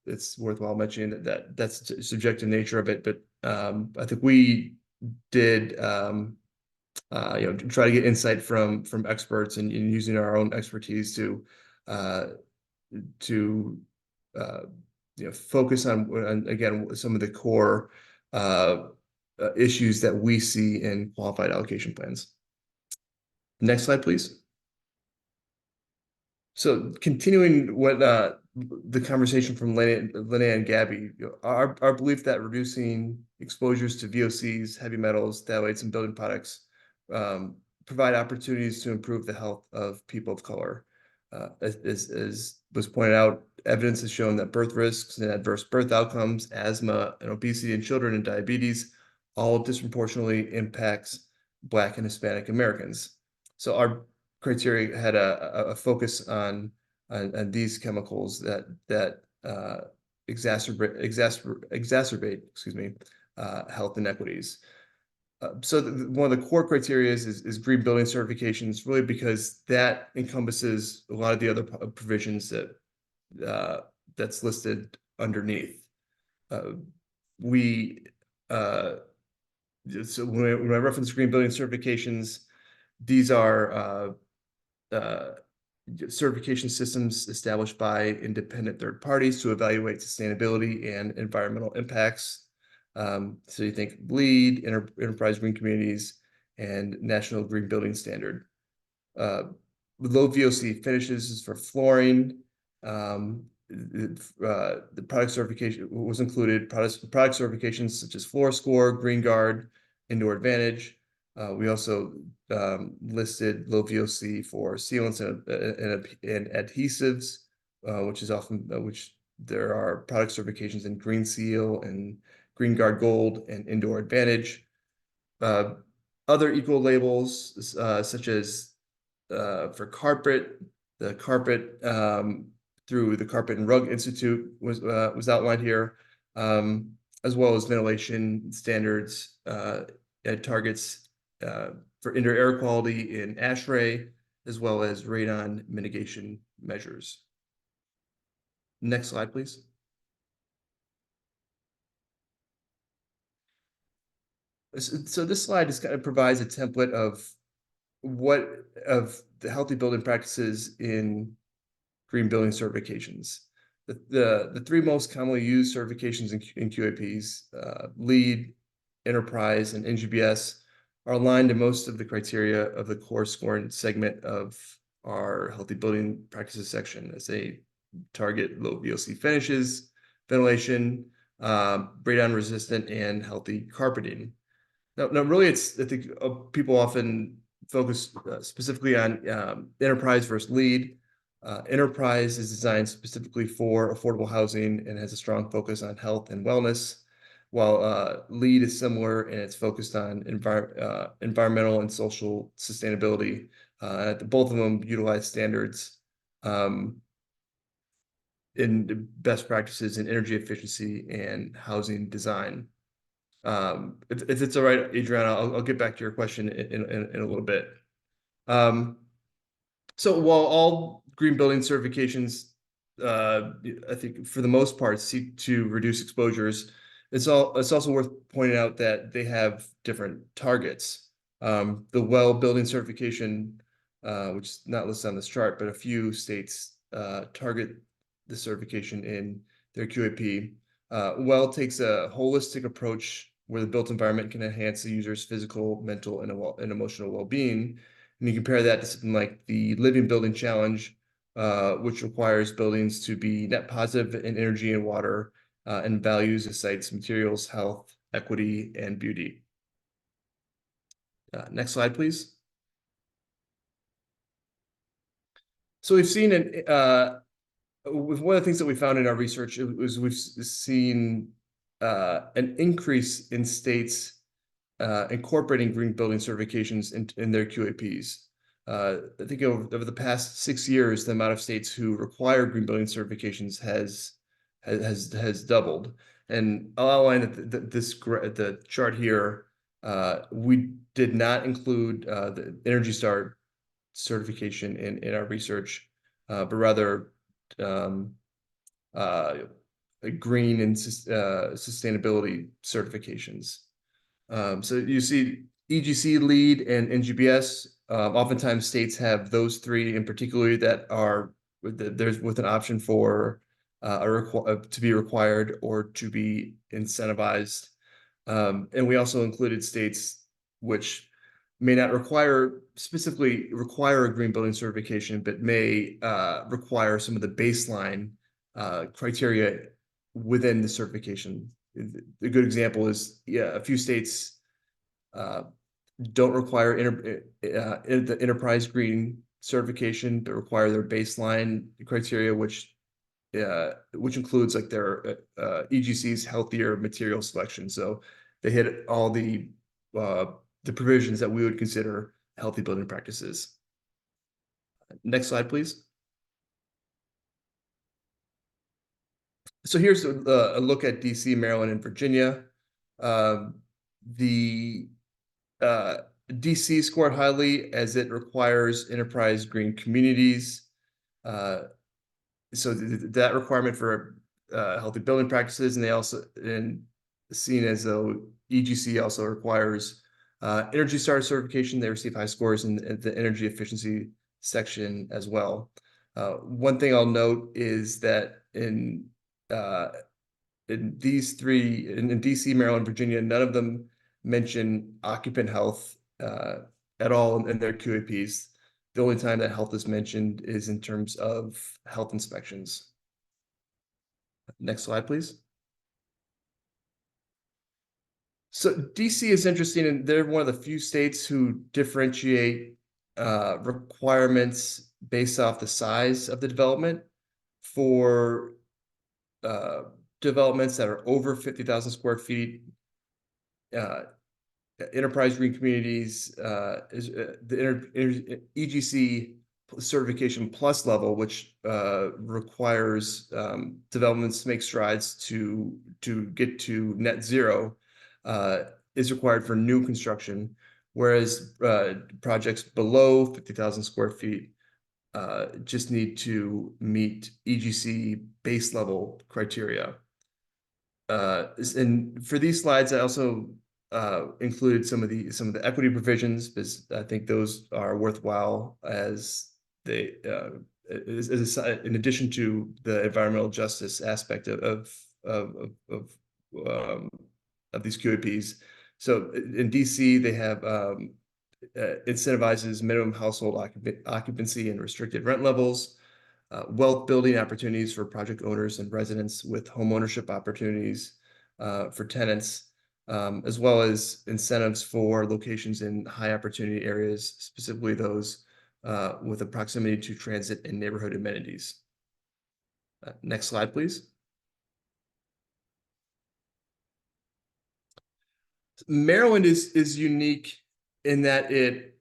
it's worthwhile mentioning that's subjective nature of it, but I think we did try to get insight from experts and using our own expertise to focus on again some of the core issues that we see in qualified allocation plans. Next slide, please. So continuing what the conversation from Linnea and Gabby, our belief that reducing exposures to VOCs, heavy metals, phthalates, and building products provide opportunities to improve the health of people of color. As was pointed out, evidence has shown that birth risks and adverse birth outcomes, asthma, and obesity in children and diabetes all disproportionately impacts Black and Hispanic Americans. So our criteria had a focus on these chemicals that exacerbate health inequities. So one of the core criteria is green building certifications, really because that encompasses a lot of the other provisions that's listed underneath. So when I reference green building certifications, these are certification systems established by independent third parties to evaluate sustainability and environmental impacts. So you think LEED, Enterprise Green Communities, and National Green Building Standard. Low VOC finishes is for flooring. The product certification was included. Product certifications such as Floor Score, Green Guard, Indoor Advantage. We also listed low VOC for sealants and adhesives, which there are product certifications in Green Seal and Green Guard Gold and Indoor Advantage. Other equal labels such as for carpet, the carpet through the Carpet and Rug Institute was outlined here, as well as ventilation standards and targets for indoor air quality in ASHRAE, as well as radon mitigation measures. Next slide, please. So this slide just kind of provides a template of the healthy building practices in green building certifications. The three most commonly used certifications in QAPs, LEED, Enterprise, and NGBS, are aligned to most of the criteria of the core scoring segment of our healthy building practices section, as they target low VOC finishes, ventilation, radon resistant, and healthy carpeting. Now really, I think people often focus specifically on enterprise versus lead. Enterprise is designed specifically for affordable housing and has a strong focus on health and wellness, while lead is similar and it's focused on environmental and social sustainability. Both of them utilize standards in best practices in energy efficiency and housing design. If it's all right, Adriana, I'll get back to your question in a little bit. So while all green building certifications, I think for the most part seek to reduce exposures, it's also worth pointing out that they have different targets. The WELL building certification, which is not listed on this chart, but a few states target the certification in their QAP. WELL takes a holistic approach where the built environment can enhance the user's physical, mental, and emotional well-being. And you compare that to something like the Living Building Challenge, which requires buildings to be net positive in energy and water, and values the site's materials, health, equity, and beauty. Next slide, please. So we've seen one of the things that we found in our research was we've seen an increase in states incorporating green building certifications in their QAPs. I think over the past 6 years, the amount of states who require green building certifications has doubled. And I'll outline the chart here. We did not include the Energy Star certification in our research, but rather green and sustainability certifications. So you see EGC, LEED, and NGBS. Oftentimes states have those three in particular that are with an option for to be required or to be incentivized. And we also included states which may not specifically require a green building certification, but may require some of the baseline criteria within the certification. A good example is, a few states don't require the enterprise green certification, but require their baseline criteria, which includes like their EGC's healthier material selection. So they hit all the provisions that we would consider healthy building practices. Next slide, please. So here's a look at DC, Maryland, and Virginia. The DC scored highly as it requires enterprise green communities. So that requirement for healthy building practices, and they also seen as though EGC also requires Energy Star certification. They receive high scores in the energy efficiency section as well. One thing I'll note is that in these three, in DC, Maryland, Virginia, none of them mention occupant health at all in their QAPs. The only time that health is mentioned is in terms of health inspections. Next slide, please. So DC is interesting, and they're one of the few states who differentiate requirements based off the size of the development. For developments that are over 50,000 square feet, enterprise green communities is the EGC certification plus level, which requires developments to make strides to get to net zero, is required for new construction, whereas projects below 50,000 square feet just need to meet EGC base level criteria. And for these slides, I also included some of the equity provisions, because I think those are worthwhile as they in addition to the environmental justice aspect of these QAPs. So in DC, they have incentivizes minimum household occupancy and restricted rent levels, wealth building opportunities for project owners and residents with home ownership opportunities for tenants. as well as incentives for locations in high opportunity areas, specifically those with a proximity to transit and neighborhood amenities. Next slide, please. Maryland is unique in that it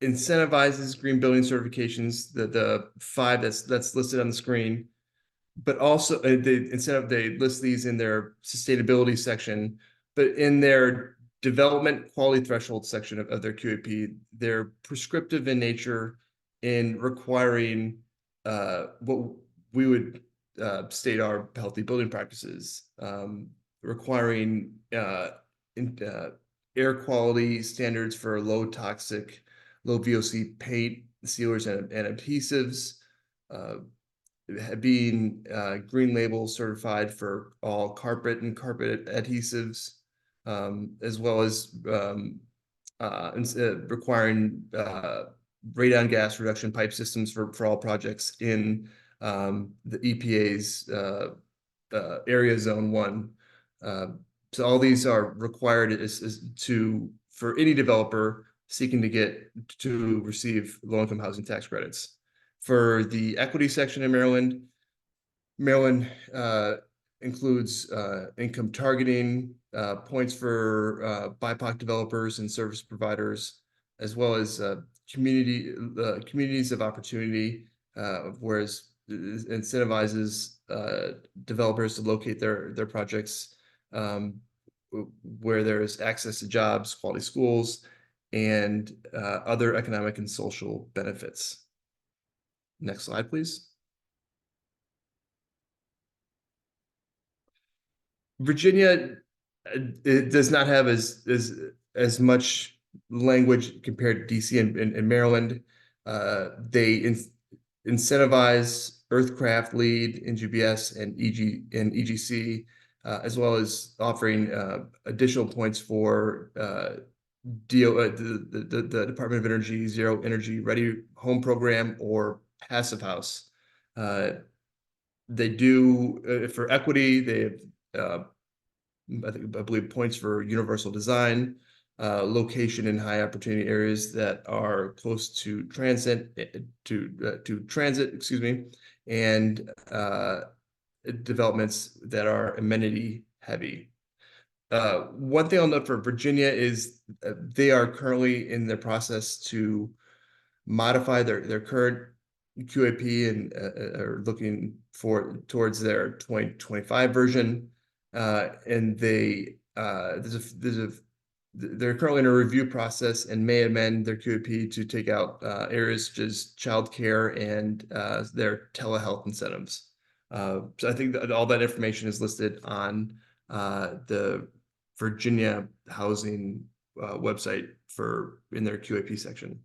incentivizes green building certifications, the 5 that's listed on the screen, but also they list these in their sustainability section, but in their development quality threshold section of their QAP, they're prescriptive in nature in requiring what we would state are healthy building practices, requiring air quality standards for low toxic, low VOC paint, sealers, and adhesives, being green label certified for all carpet and carpet adhesives, as well as requiring radon gas reduction pipe systems for all projects in the EPA's area zone 1. So all these are required for any developer seeking to receive low-income housing tax credits. For the equity section in Maryland includes income targeting, points for BIPOC developers and service providers, as well as communities of opportunity, whereas it incentivizes developers to locate their projects where there is access to jobs, quality schools, and other economic and social benefits. Next slide, please. Virginia, it does not have as much language compared to DC and Maryland. They incentivize Earthcraft, LEED, NGBS, and EGC, as well as offering additional points for the Department of Energy Zero Energy Ready Home Program or Passive House. They do for equity. They have I believe points for universal design, location in high opportunity areas that are close to transit, excuse me, and developments that are amenity heavy. One thing I'll note for Virginia is they are currently in the process to modify their current QAP and are looking towards their 2025 version. And they're currently in a review process and may amend their QAP to take out areas such as childcare and their telehealth incentives. So I think that all that information is listed on the Virginia Housing website in their QAP section.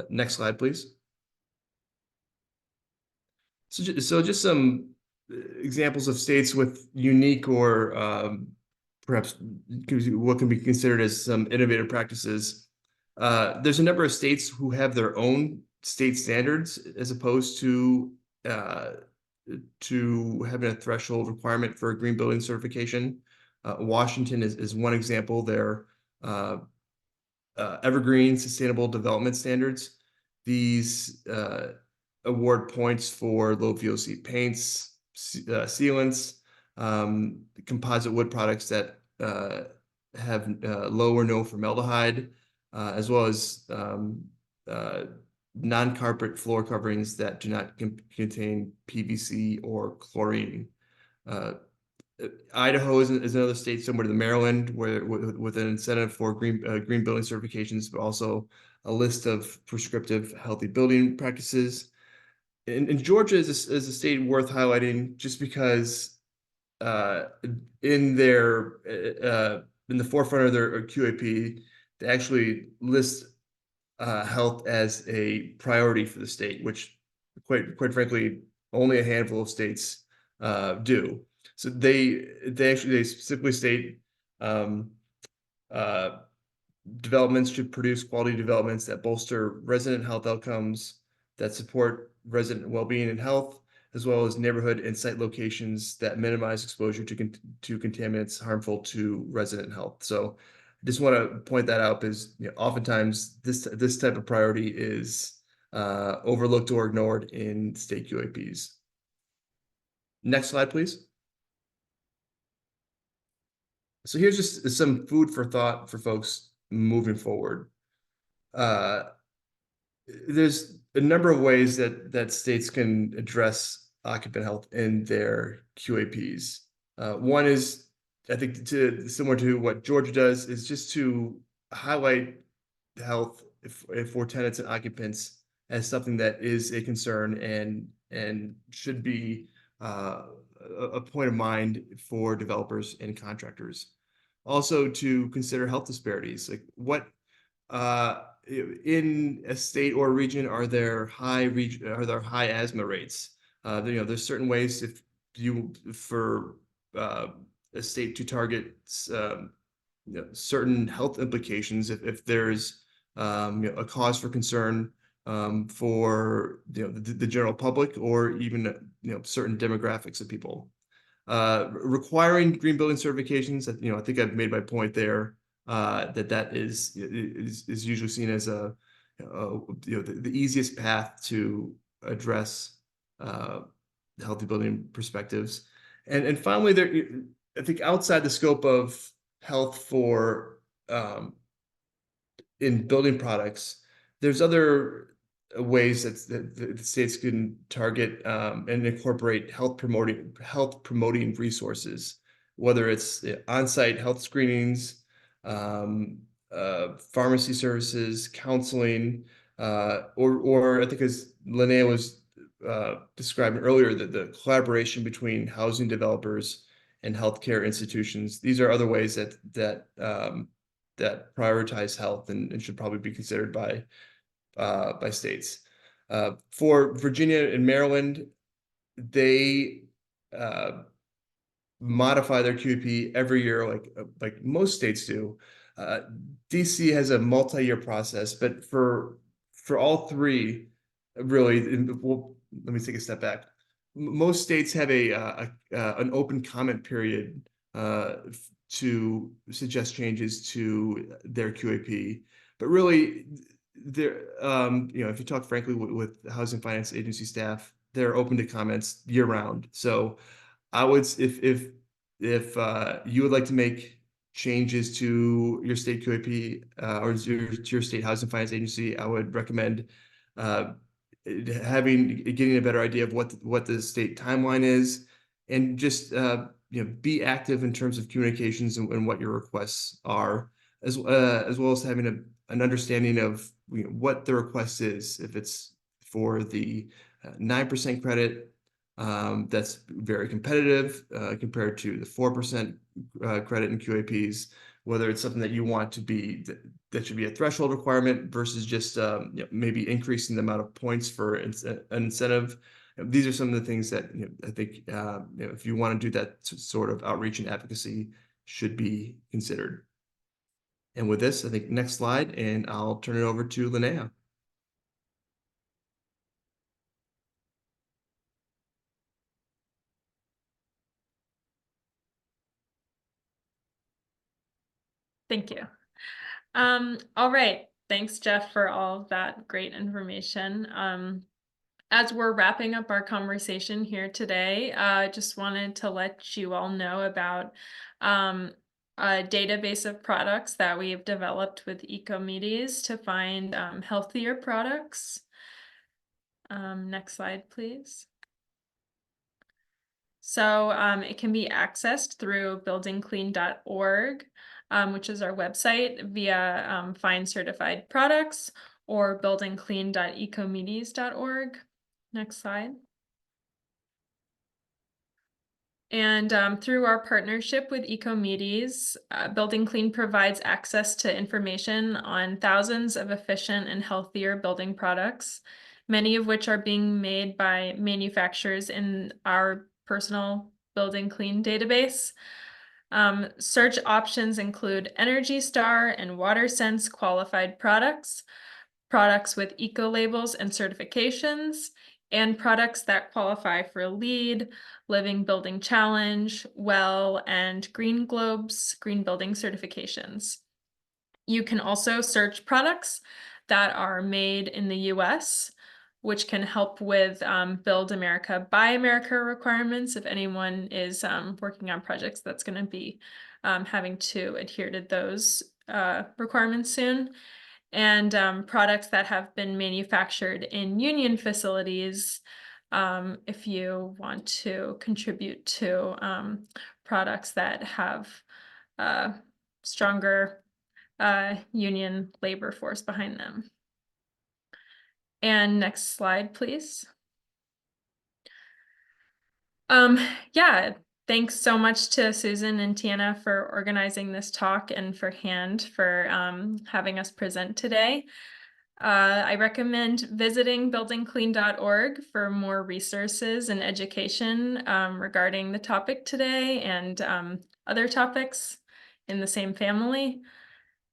Next slide, please. So just some examples of states with unique or perhaps what can be considered as some innovative practices. There's a number of states who have their own state standards as opposed to having a threshold requirement for a green building certification. Washington is one example. Their Evergreen Sustainable Development Standards. These award points for low VOC paints, sealants, composite wood products that have low or no formaldehyde, as well as non-carpet floor coverings that do not contain PVC or chlorine. Idaho is another state similar to Maryland, where with an incentive for green building certifications, but also a list of prescriptive healthy building practices. And Georgia is a state worth highlighting just because in the forefront of their QAP, they actually list health as a priority for the state, which quite frankly only a handful of states do. So they specifically state developments should produce quality developments that bolster resident health outcomes, that support resident well-being and health, as well as neighborhood and site locations that minimize exposure to contaminants harmful to resident health. So I just want to point that out because oftentimes this type of priority is overlooked or ignored in state QAPs. Next slide, please. So here's just some food for thought for folks moving forward. There's a number of ways that states can address occupant health in their QAPs. One is, I think, similar to what Georgia does, is just to highlight health for tenants and occupants as something that is a concern and should be a point of mind for developers and contractors. Also, to consider health disparities, like what in a state or region are there high asthma rates? There's certain ways for a state to target certain health implications if there's a cause for concern for the general public or even certain demographics of people. Requiring green building certifications, I think I've made my point there. That is usually seen as the easiest path to address healthy building perspectives, and finally, there, I think, outside the scope of health for in building products, there's other ways that the states can target and incorporate health promoting resources, whether it's on-site health screenings, pharmacy services, counseling, or I think, as Linnea was describing earlier, the collaboration between housing developers and healthcare institutions. These are other ways that prioritize health and should probably be considered by states. For Virginia and Maryland, they modify their QAP every year, like most states do. DC has a multi-year process, but for all three, really, let me take a step back. Most states have an open comment period to suggest changes to their QAP, but really, if you talk frankly with Housing Finance Agency staff, they're open to comments year round. So I would, if you would like to make changes to your state QAP or to your state Housing Finance Agency, I would recommend getting a better idea of what the state timeline is, and just be active in terms of communications and what your requests are, as well as having an understanding of what the request is. If it's for the 9% credit, that's very competitive compared to the 4% credit in QAPs, whether it's something that you want to be that should be a threshold requirement versus just maybe increasing the amount of points for an incentive. These are some of the things that I think if you want to do that sort of outreach and advocacy, should be considered. And with this, I think next slide, and I'll turn it over to Linnea. Thank you. All right. Thanks, Jeff, for all of that great information. As we're wrapping up our conversation here today, I just wanted to let you all know about a database of products that we have developed with Ecomedes to find healthier products. Next slide, please. So it can be accessed through buildingclean.org, which is our website, via Find Certified Products, or buildingclean.ecomedes.org. Next slide. And through our partnership with Ecomedes, Building Clean provides access to information on thousands of efficient and healthier building products, many of which are being made by manufacturers in our personal Building Clean database. Search options include Energy Star and WaterSense qualified products, products with eco labels and certifications, and products that qualify for LEED, Living Building Challenge, WELL, and Green Globe's green building certifications. You can also search products that are made in the US, which can help with Build America, Buy America requirements if anyone is working on projects that's going to be having to adhere to those requirements soon. And products that have been manufactured in union facilities, if you want to contribute to products that have stronger union labor force behind them. And next slide, please. Yeah, thanks so much to Susan and Tiana for organizing this talk and for having us present today. I recommend visiting buildingclean.org for more resources and education regarding the topic today and other topics in the same family.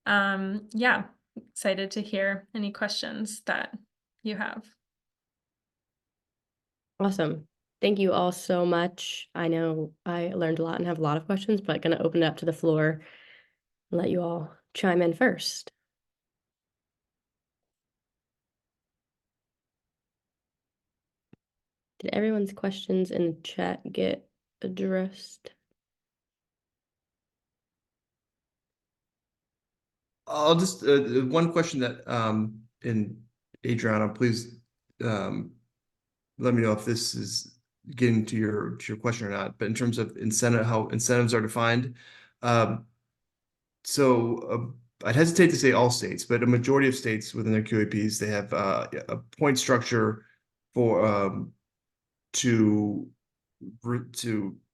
Yeah, excited to hear any questions that you have. Awesome. Thank you all so much. I know I learned a lot and have a lot of questions, but going to open it up to the floor and let you all chime in first. Did everyone's questions in the chat get addressed? I'll just one question that and Adriana, please let me know if this is getting to your question or not. But in terms of how incentives are defined, so I'd hesitate to say all states, but a majority of states within their QAPs, they have a point structure for to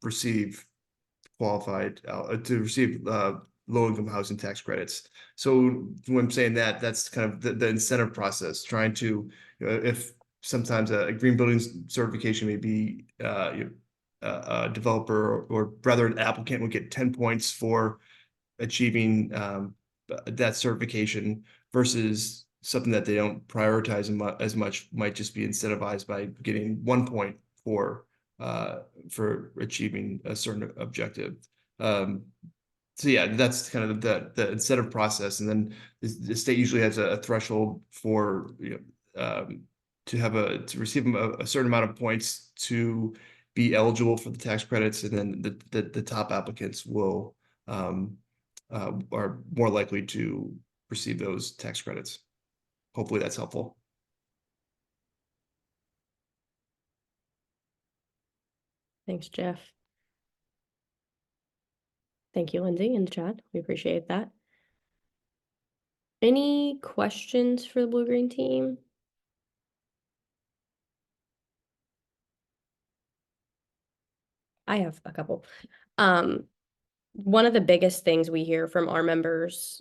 receive qualified to receive low-income housing tax credits. So when I'm saying that, that's kind of the incentive process, trying to, if sometimes a green building certification may be a developer or rather an applicant would get 10 points for achieving that certification versus something that they don't prioritize as much might just be incentivized by getting 1 point for achieving a certain objective. So yeah, that's kind of the incentive process, and then the state usually has a threshold for to receive a certain amount of points to be eligible for the tax credits, and then the top applicants will are more likely to receive those tax credits. Hopefully that's helpful. Thanks, Jeff. Thank you, Lindsay, in the chat. We appreciate that. Any questions for the blue-green team? I have a couple. One of the biggest things we hear from our members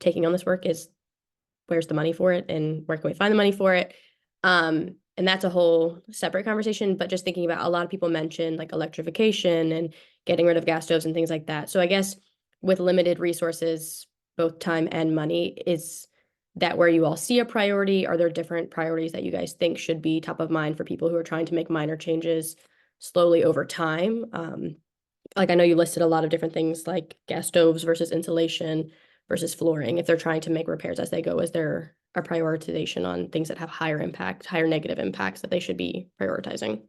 taking on this work is where's the money for it and where can we find the money for it? And that's a whole separate conversation, but just thinking about a lot of people mentioned like electrification and getting rid of gas stoves and things like that. So I guess with limited resources, both time and money, is that where you all see a priority? Are there different priorities that you guys think should be top of mind for people who are trying to make minor changes slowly over time? Like I know you listed a lot of different things like gas stoves versus insulation versus flooring. If they're trying to make repairs as they go, is there a prioritization on things that have higher impact, higher negative impacts that they should be prioritizing?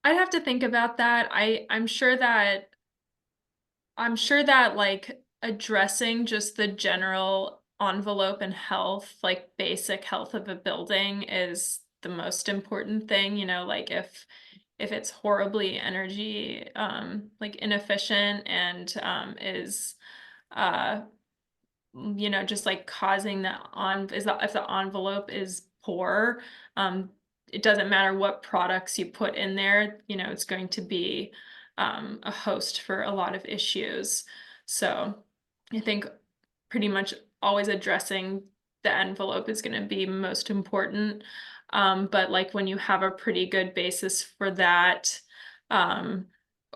I'd have to think about that. I'm sure that like addressing just the general envelope and health, like basic health of a building is the most important thing, like if it's horribly energy like inefficient and is just like causing if the envelope is poor, it doesn't matter what products you put in there, it's going to be a host for a lot of issues. So I think pretty much always addressing the envelope is going to be most important. But like when you have a pretty good basis for that,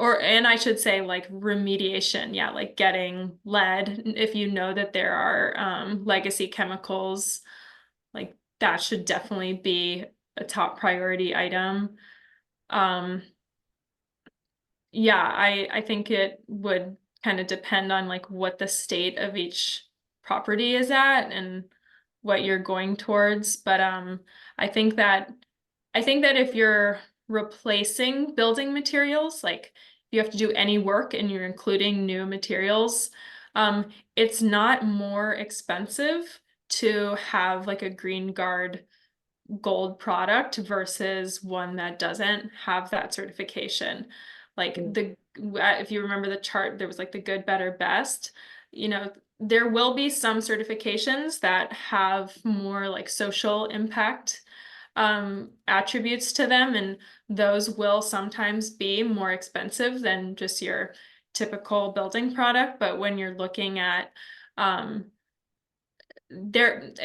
and I should say like remediation, yeah, like getting lead, if you know that there are legacy chemicals, like that should definitely be a top priority item. Yeah, I think it would kind of depend on like what the state of each property is at and what you're going towards. But I think that if you're replacing building materials, like if you have to do any work and you're including new materials, it's not more expensive to have like a Green Guard gold product versus one that doesn't have that certification. Like if you remember the chart, there was like the good, better, best. You know, there will be some certifications that have more like social impact attributes to them, and those will sometimes be more expensive than just your typical building product. But when you're looking at I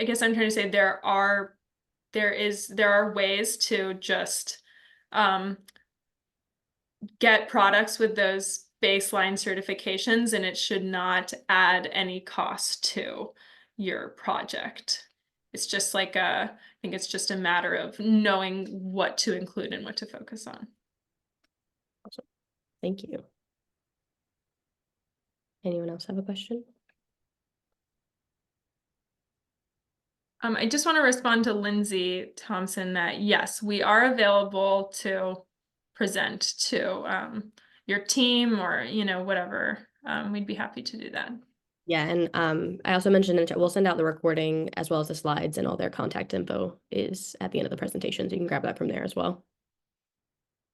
guess I'm trying to say there are ways to just get products with those baseline certifications, and it should not add any cost to your project. It's just like I think it's just a matter of knowing what to include and what to focus on. Awesome. Thank you. Anyone else have a question? I just want to respond to Lindsay Thompson that yes, we are available to present to your team or, you know, whatever. We'd be happy to do that. Yeah, and I also mentioned in the chat, we'll send out the recording as well as the slides, and all their contact info is at the end of the presentation, so you can grab that from there as well.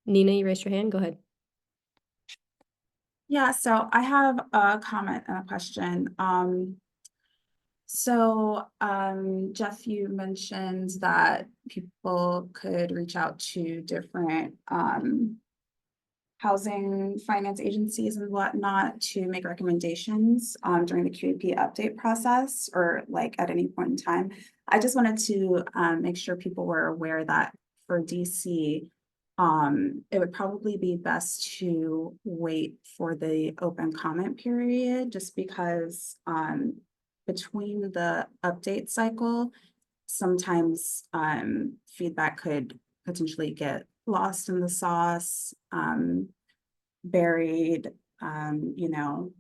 Nina, you raised your hand. Go ahead. Yeah, so I have a comment and a question. Jeff, you mentioned that people could reach out to different housing finance agencies and whatnot to make recommendations during the QAP update process, or like at any point in time. I just wanted to make sure people were aware that for DC, it would probably be best to wait for the open comment period, just because between the update cycle, sometimes feedback could potentially get lost in the sauce, buried, you know,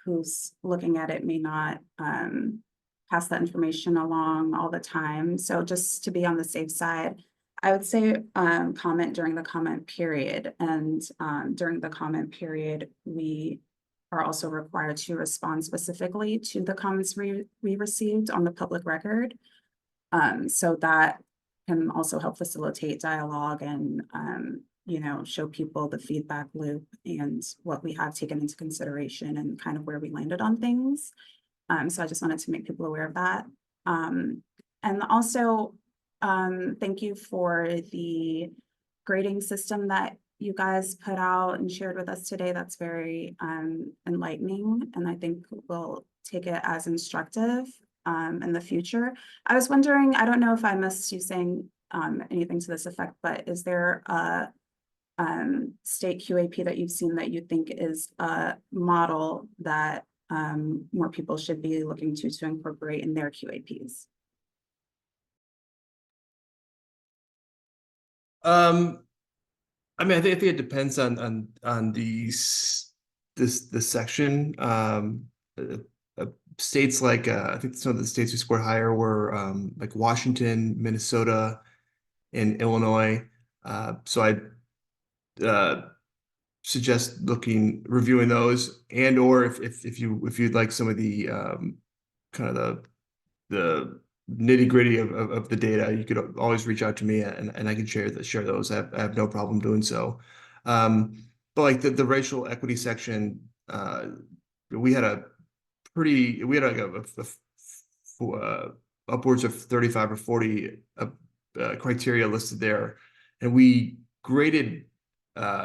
who's looking at it may not pass that information along all the time. So just to be on the safe side, I would say comment during the comment period. And during the comment period, we are also required to respond specifically to the comments we received on the public record. So that can also help facilitate dialogue and, you know, show people the feedback loop and what we have taken into consideration and kind of where we landed on things. So I just wanted to make people aware of that. And also, thank you for the grading system that you guys put out and shared with us today. That's very enlightening, and I think we'll take it as instructive in the future. I was wondering, I don't know if I missed you saying anything to this effect, but is there a state QAP that you've seen that you think is a model that more people should be looking to incorporate in their QAPs? I mean, I think it depends on the section. States like I think some of the states who scored higher were like Washington, Minnesota, and Illinois. So I suggest reviewing those, and or if you'd like some of the kind of the nitty-gritty of the data, you could always reach out to me, and I can share those. I have no problem doing so. But like the racial equity section, we had like upwards of 35 or 40 criteria listed there, and we graded.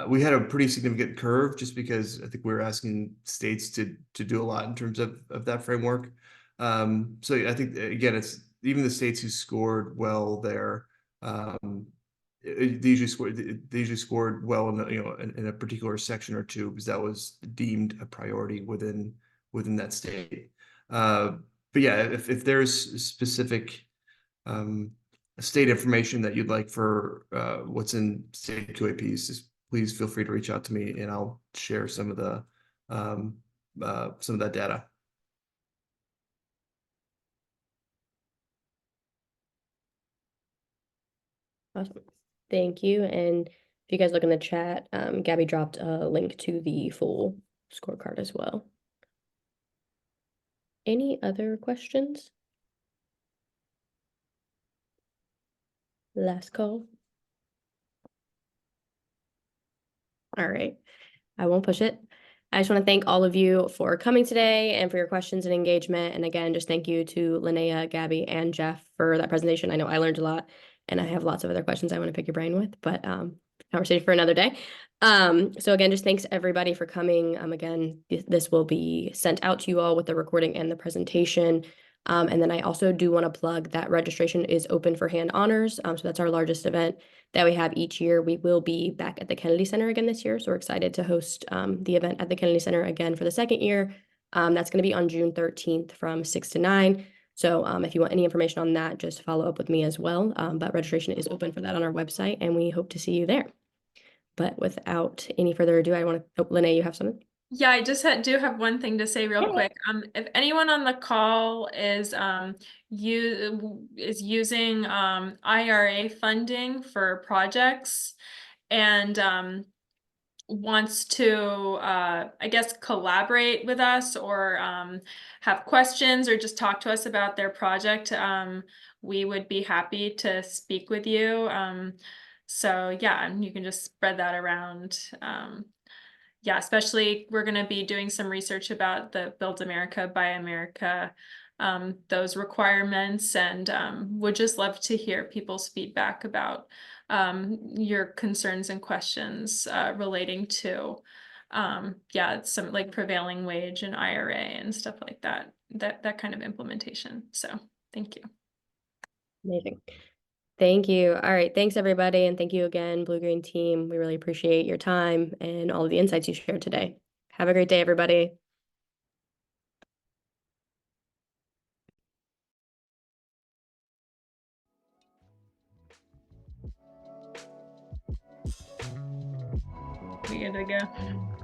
We had a pretty significant curve just because I think we were asking states to do a lot in terms of that framework. So I think again, it's even the states who scored well there they usually scored well in in a particular section or two, because that was deemed a priority within that state. But yeah, if there's specific state information that you'd like for what's in state QAPs, just please feel free to reach out to me, and I'll share some of that data. Awesome. Thank you. And if you guys look in the chat, Gabby dropped a link to the full scorecard as well. Any other questions? Last call. All right. I won't push it. I just want to thank all of you for coming today and for your questions and engagement. And again, just thank you to Linnea, Gabby, and Jeff for that presentation. I know I learned a lot, and I have lots of other questions I want to pick your brain with, but conversation for another day. So again, just thanks everybody for coming. Again, this will be sent out to you all with the recording and the presentation. And then I also do want to plug that registration is open for hand honors. So that's our largest event that we have each year. We will be back at the Kennedy Center again this year. So we're excited to host the event at the Kennedy Center again for the second year. That's going to be on June 13th from 6 to 9. So if you want any information on that, just follow up with me as well. But registration is open for that on our website, and we hope to see you there. But without any further ado, I want to, Linnea, you have something? Yeah, I just do have one thing to say real quick. If anyone on the call is using IRA funding for projects and wants to I guess collaborate with us or have questions or just talk to us about their project, we would be happy to speak with you. So yeah, you can just spread that around. Yeah, especially we're going to be doing some research about the Build America, Buy America, those requirements, and would just love to hear people's feedback about your concerns and questions relating to, yeah, some like prevailing wage and IRA and stuff like that, that kind of implementation. So thank you. Amazing. Thank you. All right. Thanks, everybody. And thank you again, Blue Green Team. We really appreciate your time and all of the insights you shared today. Have a great day, everybody. We good to go.